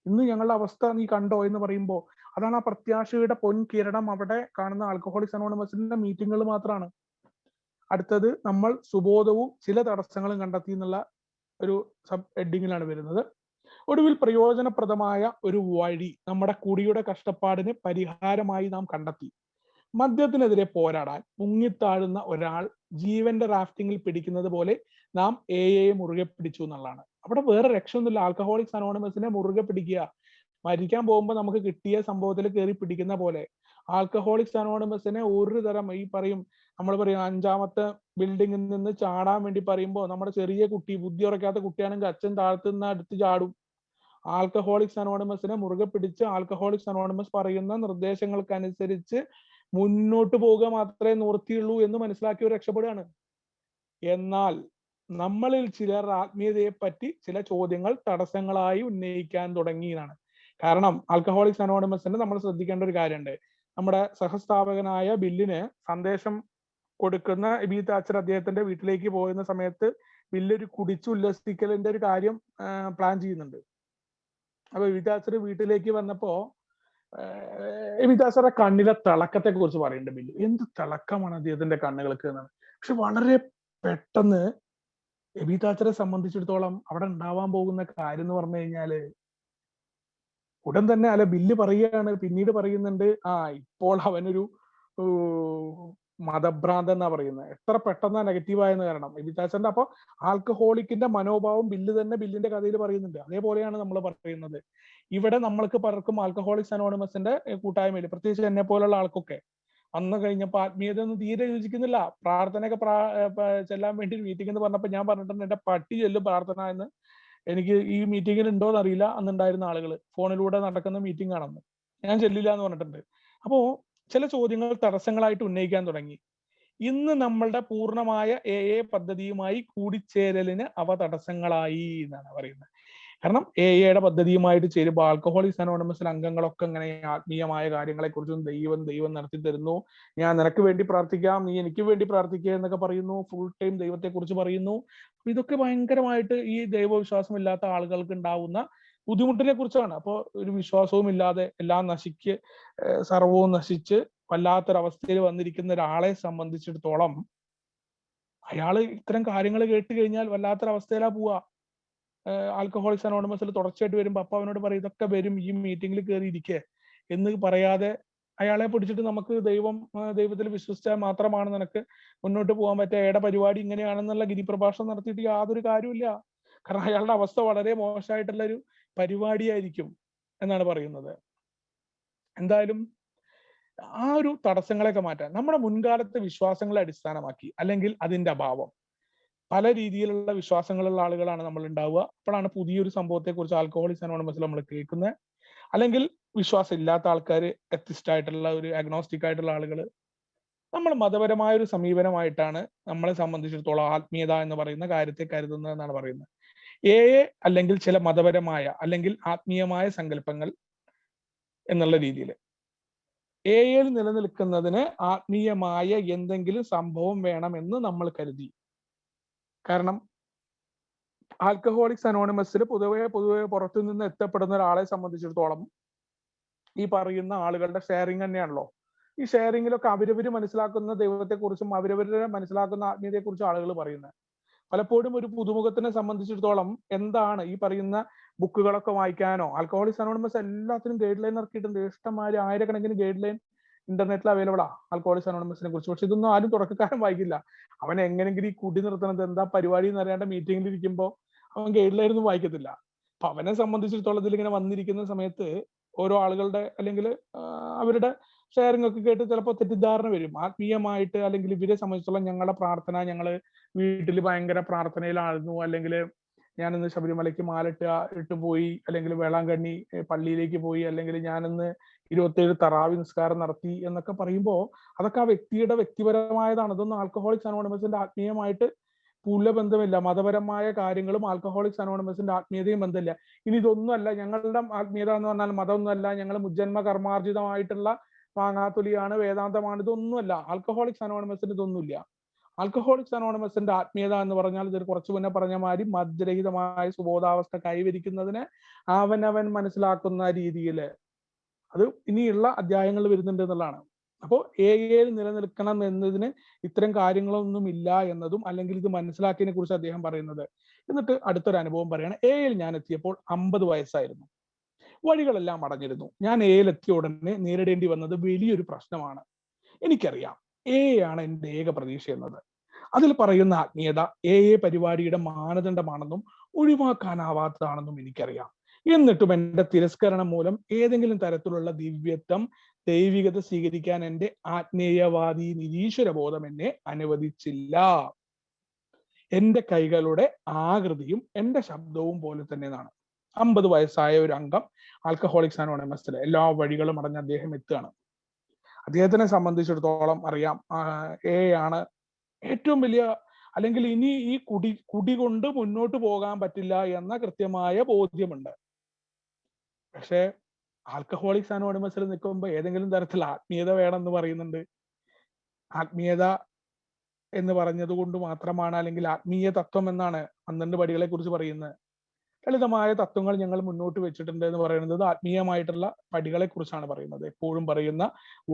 ഇന്ന് ഞങ്ങളുടെ അവസ്ഥ നീ കണ്ടോ എന്ന് പറയുമ്പോൾ, അതാണ് ആ പ്രത്യാശയുടെ പൊൻകിരണം അവിടെ കാണുന്ന ആൽക്കഹോളിക്സ് അനോണിമസിന്റെ മീറ്റിങ്ങുകൾ മാത്രമാണ്. അടുത്തത് നമ്മൾ സുബോധവും ചില തടസ്സങ്ങളും കണ്ടെത്തി എന്നുള്ള ഒരു സബ് ഹെഡിങ്ങിലാണ് വരുന്നത്. ഒടുവിൽ പ്രയോജനപ്രദമായ ഒരു വഴി നമ്മുടെ കുടിയുടെ കഷ്ടപ്പാടിന് പരിഹാരമായി നാം കണ്ടെത്തി. മദ്യത്തിനെതിരെ പോരാടാൻ മുങ്ങിത്താഴുന്ന ഒരാൾ ജീവന്റെ റാഫ്റ്റിങ്ങിൽ പിടിക്കുന്നത് പോലെ നാം എയെ മുറുകെ പിടിച്ചു എന്നുള്ളതാണ്. അവിടെ വേറെ രക്ഷയൊന്നുമില്ല. ആൽക്കഹോളിക്സ് അനോണിമസിനെ മുറുകെ പിടിക്കുക. മരിക്കാൻ പോകുമ്പോൾ നമുക്ക് കിട്ടിയ സംഭവത്തിൽ കയറി പിടിക്കുന്ന പോലെ ആൽക്കഹോളിക്സ് അനോണിമസിനെ ഒരു തരം ഈ പറയും, നമ്മൾ പറയും 5ാമത്തെ ബിൽഡിങ്ങിൽ നിന്ന് ചാടാൻ വേണ്ടി പറയുമ്പോൾ നമ്മുടെ ചെറിയ കുട്ടി, ബുദ്ധി ഉറക്കാത്ത കുട്ടിയാണെങ്കിൽ അച്ഛൻ താഴ്ത്തുന്ന അടുത്ത് ചാടും. ആൽക്കഹോളിക്സ് അനോണിമസിനെ മുറുകെ പിടിച്ച് ആൽക്കഹോളിക്സ് അനോണിമസ് പറയുന്ന നിർദ്ദേശങ്ങൾക്കനുസരിച്ച് മുന്നോട്ട് പോവുക മാത്രമേ നിവൃത്തിയുള്ളൂ എന്ന് മനസ്സിലാക്കി രക്ഷപ്പെടുകയാണ്. എന്നാൽ നമ്മളിൽ ചിലർ ആത്മീയതയെ പറ്റി ചില ചോദ്യങ്ങൾ തടസ്സങ്ങളായി ഉന്നയിക്കാൻ തുടങ്ങിയതാണ്. കാരണം ആൽക്കഹോളിക്സ് അനോണിമസിന് നമ്മൾ ശ്രദ്ധിക്കേണ്ട ഒരു കാര്യമുണ്ട്. നമ്മുടെ സഹസ്ഥാപകനായ ബില്ലിന് സന്ദേശം കൊടുക്കുന്ന എബി താച്ചർ അദ്ദേഹത്തിന്റെ വീട്ടിലേക്ക് പോകുന്ന സമയത്ത് ബില്ല് ഒരു കുടിച്ചുല്ലസിക്കലിന്റെ ഒരു കാര്യം പ്ലാൻ ചെയ്യുന്നുണ്ട്. അപ്പൊ എബി താച്ചർ വീട്ടിലേക്ക് വന്നപ്പോ എബി താച്ചറുടെ കണ്ണിലെ തിളക്കത്തെ കുറിച്ച് പറയുന്നുണ്ട് ബില്ല്. എന്ത് തിളക്കമാണ് അദ്ദേഹത്തിന്റെ കണ്ണുകൾക്ക് എന്നാണ്. പക്ഷെ വളരെ പെട്ടെന്ന് എബി താച്ചറെ സംബന്ധിച്ചിടത്തോളം അവിടെ ഉണ്ടാവാൻ പോകുന്ന കാര്യം എന്ന് പറഞ്ഞു കഴിഞ്ഞാല്, ഉടൻ തന്നെ ബില്ല് പറയുകയാണ്, പിന്നീട് പറയുന്നുണ്ട്, ഇപ്പോൾ അവനൊരു മതഭ്രാന്തൻ എന്നാ പറയുന്നത്. എത്ര പെട്ടെന്നാ നെഗറ്റീവായെന്ന്. കാരണം എബി താച്ചറിന്റെ അപ്പൊ ആൽക്കഹോളിക്കിന്റെ മനോഭാവം ബില്ലിന്റെ കഥയിൽ പറയുന്നുണ്ട്. അതേപോലെയാണ് നമ്മൾ പറയുന്നത്. ഇവിടെ നമ്മൾക്ക് പലർക്കും ആൽക്കഹോളിക്സ് അനോണിമസിന്റെ കൂട്ടായ്മയിൽ, പ്രത്യേകിച്ച് എന്നെ പോലുള്ള ആൾക്കൊക്കെ വന്നു കഴിഞ്ഞപ്പോ ആത്മീയത ഒന്നും തീരെ യോജിക്കുന്നില്ല. പ്രാർത്ഥനയൊക്കെ ചെല്ലാൻ വേണ്ടി മീറ്റിംഗ് എന്ന് പറഞ്ഞപ്പോ ഞാൻ പറഞ്ഞിട്ടുണ്ട്, എന്റെ പട്ടി ചെല്ലും പ്രാർത്ഥന എന്ന്. എനിക്ക് ഈ മീറ്റിങ്ങിൽ ഉണ്ടോന്ന് അറിയില്ല, അന്നുണ്ടായിരുന്ന ആളുകൾ ഫോണിലൂടെ നടക്കുന്ന മീറ്റിംഗ് ആണെന്ന്. ഞാൻ ചെല്ലില്ല എന്ന് പറഞ്ഞിട്ടുണ്ട്. അപ്പോ ചില ചോദ്യങ്ങൾ തടസ്സങ്ങളായിട്ട് ഉന്നയിക്കാൻ തുടങ്ങി. ഇന്ന് നമ്മളുടെ പൂർണ്ണമായ എ പദ്ധതിയുമായി കൂടിച്ചേരലിന് അവ തടസ്സങ്ങളായി എന്നാണ് പറയുന്നത്. കാരണം എയുടെ പദ്ധതിയുമായിട്ട് ചേരുമ്പോൾ ആൽക്കഹോളിക്സ് അനോണിമസിലെ അംഗങ്ങളൊക്കെ ഇങ്ങനെ ആത്മീയമായ കാര്യങ്ങളെ കുറിച്ചും ദൈവം നടത്തി തരുന്നു, ഞാൻ നിനക്ക് വേണ്ടി പ്രാർത്ഥിക്കാം, നീ എനിക്ക് വേണ്ടി പ്രാർത്ഥിക്കുക എന്നൊക്കെ പറയുന്നു. ഫുൾ ടൈം ദൈവത്തെ കുറിച്ച് പറയുന്നു. ഇതൊക്കെ ഭയങ്കരമായിട്ട് ഈ ദൈവവിശ്വാസം ഇല്ലാത്ത ആളുകൾക്ക് ഉണ്ടാവുന്ന ബുദ്ധിമുട്ടിനെ കുറിച്ചാണ്. അപ്പോൾ ഒരു വിശ്വാസവും ഇല്ലാതെ എല്ലാം സർവവും നശിച്ച് വല്ലാത്തൊരവസ്ഥയിൽ വന്നിരിക്കുന്ന ഒരാളെ സംബന്ധിച്ചിടത്തോളം അയാള് ഇത്തരം കാര്യങ്ങൾ കേട്ട് കഴിഞ്ഞാൽ വല്ലാത്തൊരവസ്ഥയിലാ പോവാ. ആൽക്കഹോളിക്സ് അനോണിമസിൽ തുടർച്ചയായിട്ട് വരുമ്പോൾ അപ്പൊ അവനോട് പറയും, ഇതൊക്കെ വരും, ഈ മീറ്റിംഗിൽ കയറി ഇരിക്കേ എന്ന് പറയാതെ അയാളെ പിടിച്ചിട്ട് നമുക്ക് ദൈവത്തിൽ വിശ്വസിച്ചാൽ മാത്രമാണ് നിനക്ക് മുന്നോട്ട് പോകാൻ പറ്റുക, എയുടെ പരിപാടി ഇങ്ങനെയാണെന്നുള്ള ഗിരിപ്രഭാഷണം നടത്തിയിട്ട് യാതൊരു കാര്യമില്ല. കാരണം അയാളുടെ അവസ്ഥ വളരെ മോശമായിട്ടുള്ള ഒരു പരിപാടിയായിരിക്കും എന്നാണ് പറയുന്നത്. എന്തായാലും ആ ഒരു തടസ്സങ്ങളെയൊക്കെ മാറ്റാൻ നമ്മുടെ മുൻകാലത്തെ വിശ്വാസങ്ങളെ അടിസ്ഥാനമാക്കി, അല്ലെങ്കിൽ അതിന്റെ അഭാവം, പല രീതിയിലുള്ള വിശ്വാസങ്ങളുള്ള ആളുകളാണ് നമ്മൾ ഉണ്ടാവുക. അപ്പോഴാണ് പുതിയൊരു സംഭവത്തെ കുറിച്ച് ആൽക്കഹോളിക്സ് അനോണിമസിൽ നമ്മൾ കേൾക്കുന്നത്. അല്ലെങ്കിൽ വിശ്വാസം ഇല്ലാത്ത ആൾക്കാർ, എത്തിസ്റ്റ് ആയിട്ടുള്ള ഒരു അഗ്നോസ്റ്റിക് ആയിട്ടുള്ള ആളുകൾ. നമ്മൾ മതപരമായ ഒരു സമീപനമായിട്ടാണ് നമ്മളെ സംബന്ധിച്ചിടത്തോളം ആത്മീയത എന്ന് പറയുന്ന കാര്യത്തെ കരുതുന്നത് എന്നാണ് പറയുന്നത്. അല്ലെങ്കിൽ ചില മതപരമായ അല്ലെങ്കിൽ ആത്മീയമായ സങ്കല്പങ്ങൾ എന്നുള്ള രീതിയിൽ എയിൽ നിലനിൽക്കുന്നതിന് ആത്മീയമായ എന്തെങ്കിലും സംഭവം വേണമെന്ന് നമ്മൾ കരുതി. കാരണം ആൽക്കഹോളിക്സ് അനോണിമസിൽ പൊതുവെ പുറത്തു നിന്ന് എത്തപ്പെടുന്ന ഒരാളെ സംബന്ധിച്ചിടത്തോളം ഈ പറയുന്ന ആളുകളുടെ ഷെയറിങ് തന്നെയാണല്ലോ. ഈ ഷെയറിങ്ങിലൊക്കെ അവരവര് മനസ്സിലാക്കുന്ന ദൈവത്തെക്കുറിച്ചും അവരവരുടെ മനസ്സിലാക്കുന്ന ആത്മീയതയെക്കുറിച്ചും ആളുകൾ പറയുന്നത്. പലപ്പോഴും ഒരു പുതുമുഖത്തിനെ സംബന്ധിച്ചിടത്തോളം എന്താണ് ഈ പറയുന്ന ബുക്കുകളൊക്കെ വായിക്കാനോ, ആൽക്കഹോളിക്സ് അനോണിമസ് എല്ലാത്തിനും ഗൈഡ് ലൈൻ ഇറക്കിയിട്ടുണ്ട്. ഇഷ്ടംമാതിരി ആയിരക്കണക്കിന് ഗൈഡ് ലൈൻ ഇന്റർനെറ്റിൽ അവൈലബിൾ ആ ആൽക്കഹോളിക്സ് അനോണിമസിനെ കുറിച്ച്. പക്ഷെ ഇതൊന്നും ആരും തുടക്കക്കാരൻ വായിക്കില്ല. അവൻ എങ്ങനെങ്കിലും ഈ കുടി നിർത്തണത് എന്താ പരിപാടി എന്ന് അറിയാണ്ട് മീറ്റിംഗിൽ ഇരിക്കുമ്പോൾ അവൻ ഗൈഡ് ലൈൻ ഒന്നും വായിക്കത്തില്ല. അപ്പൊ അവനെ സംബന്ധിച്ചിടത്തോളം ഇതിലിങ്ങനെ വന്നിരിക്കുന്ന സമയത്ത് ഓരോ ആളുകളുടെ അല്ലെങ്കിൽ അവരുടെ ഷെയറിംഗ് ഒക്കെ കേട്ട് ചിലപ്പോൾ തെറ്റിദ്ധാരണ വരും. ആത്മീയമായിട്ട് അല്ലെങ്കിൽ ഇവരെ സംബന്ധിച്ചിടത്തോളം ഞങ്ങളുടെ പ്രാർത്ഥന, ഞങ്ങൾ വീട്ടിൽ ഭയങ്കര പ്രാർത്ഥനയിലായിരുന്നു, അല്ലെങ്കിൽ ഞാനിന്ന് ശബരിമലയ്ക്ക് ഇട്ട് പോയി, അല്ലെങ്കിൽ വേളാങ്കണ്ണി പള്ളിയിലേക്ക് പോയി, അല്ലെങ്കിൽ ഞാനിന്ന് 27 തറാവി നിസ്കാരം നടത്തി എന്നൊക്കെ പറയുമ്പോൾ അതൊക്കെ ആ വ്യക്തിയുടെ വ്യക്തിപരമായതാണ്. ഇതൊന്നും ആൽക്കഹോളിക്സ് അനോണിമസിന്റെ ആത്മീയമായിട്ട് ബന്ധമില്ല. മതപരമായ കാര്യങ്ങളും ആൽക്കഹോളിക്സ് അനോണിമസിന്റെ ആത്മീയതയും ബന്ധമില്ല. ഇനി ഇതൊന്നുമല്ല ഞങ്ങളുടെ ആത്മീയത എന്ന് പറഞ്ഞാൽ മതമൊന്നുമല്ല, ഞങ്ങൾ മുജ്ജന്മ കർമാർജിതമായിട്ടുള്ള മാങ്ങാത്തൊലിയാണ്, വേദാന്തമാണ്, ഇതൊന്നുമല്ല. ആൽക്കഹോളിക്സ് അനോണിമസിന് ഇതൊന്നുമില്ല. ആൽക്കഹോളിക്സ് അനോണിമസിന്റെ ആത്മീയത എന്ന് പറഞ്ഞാൽ ഇത് കുറച്ചു മുന്നേ പറഞ്ഞ മാതിരി മദ്യരഹിതമായ സുബോധാവസ്ഥ കൈവരിക്കുന്നതിന് അവനവൻ മനസ്സിലാക്കുന്ന രീതിയിൽ അത് ഇനിയുള്ള അധ്യായങ്ങൾ വരുന്നുണ്ട് എന്നുള്ളതാണ്. അപ്പോൾ എയിൽ നിലനിൽക്കണം എന്നതിന് ഇത്തരം കാര്യങ്ങളൊന്നും ഇല്ല എന്നതും, അല്ലെങ്കിൽ ഇത് മനസ്സിലാക്കിയതിനെ കുറിച്ച് അദ്ദേഹം പറയുന്നത്. എന്നിട്ട് അടുത്തൊരു അനുഭവം പറയാണ്. എയിൽ ഞാൻ എത്തിയപ്പോൾ 50 വയസ്സായിരുന്നു. വഴികളെല്ലാം അടഞ്ഞിരുന്നു. ഞാൻ എയിൽ എത്തിയ ഉടനെ നേരിടേണ്ടി വന്നത് വലിയൊരു പ്രശ്നമാണ്. എനിക്കറിയാം എ ആണ് എൻ്റെ ഏക പ്രതീക്ഷ എന്നത്. അതിൽ പറയുന്ന ആത്മീയത എ പരിപാടിയുടെ മാനദണ്ഡമാണെന്നും ഒഴിവാക്കാനാവാത്തതാണെന്നും എനിക്കറിയാം. എന്നിട്ടും എൻ്റെ തിരസ്കരണം മൂലം ഏതെങ്കിലും തരത്തിലുള്ള ദിവ്യത്വം, ദൈവികത സ്വീകരിക്കാൻ എൻ്റെ ആത്മീയവാദി നിരീശ്വരബോധം എന്നെ അനുവദിച്ചില്ല. എൻ്റെ കൈകളുടെ ആകൃതിയും എൻ്റെ ശബ്ദവും പോലെ തന്നെ എന്നാണ്. 50 വയസ്സായ ഒരു അംഗം ആൽക്കഹോളിക്സ് അനോണിമസിലെ എല്ലാ വഴികളും അടഞ്ഞ് അദ്ദേഹം എത്തുകയാണ്. അദ്ദേഹത്തിനെ സംബന്ധിച്ചിടത്തോളം അറിയാം എ ആണ് ഏറ്റവും വലിയ, അല്ലെങ്കിൽ ഇനി ഈ കുടി കൊണ്ട് മുന്നോട്ട് പോകാൻ പറ്റില്ല എന്ന കൃത്യമായ ബോധ്യമുണ്ട്. പക്ഷെ ആൽക്കഹോളിക്സ് അനോണിമസിൽ നിൽക്കുമ്പോൾ ഏതെങ്കിലും തരത്തിൽ ആത്മീയത വേണമെന്ന് പറയുന്നുണ്ട്. ആത്മീയത എന്ന് പറഞ്ഞത് കൊണ്ട് മാത്രമാണ്, അല്ലെങ്കിൽ ആത്മീയ തത്വം എന്നാണ് 12 പടികളെ കുറിച്ച് പറയുന്നത്. ലളിതമായ തത്വങ്ങൾ ഞങ്ങൾ മുന്നോട്ട് വെച്ചിട്ടുണ്ട് എന്ന് പറയുന്നത് ആത്മീയമായിട്ടുള്ള പടികളെ കുറിച്ചാണ് പറയുന്നത്. എപ്പോഴും പറയുന്ന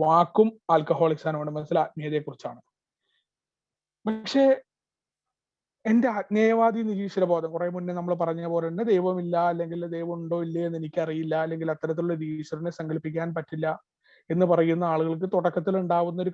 വാക്കും ആൽക്കഹോളിക്സ് അനോണിമസിൽ ആത്മീയതയെ കുറിച്ചാണ്. പക്ഷേ എൻ്റെ ആത്മീയവാദി നിരീശ്വരബോധം, കുറെ മുന്നേ നമ്മൾ പറഞ്ഞ പോലെ തന്നെ ദൈവമില്ല, അല്ലെങ്കിൽ ദൈവം ഉണ്ടോ ഇല്ലേ എന്ന് എനിക്കറിയില്ല, അല്ലെങ്കിൽ അത്തരത്തിലുള്ള ഈശ്വരനെ സങ്കല്പിക്കാൻ പറ്റില്ല എന്ന് പറയുന്ന ആളുകൾക്ക് തുടക്കത്തിൽ ഉണ്ടാവുന്ന ഒരു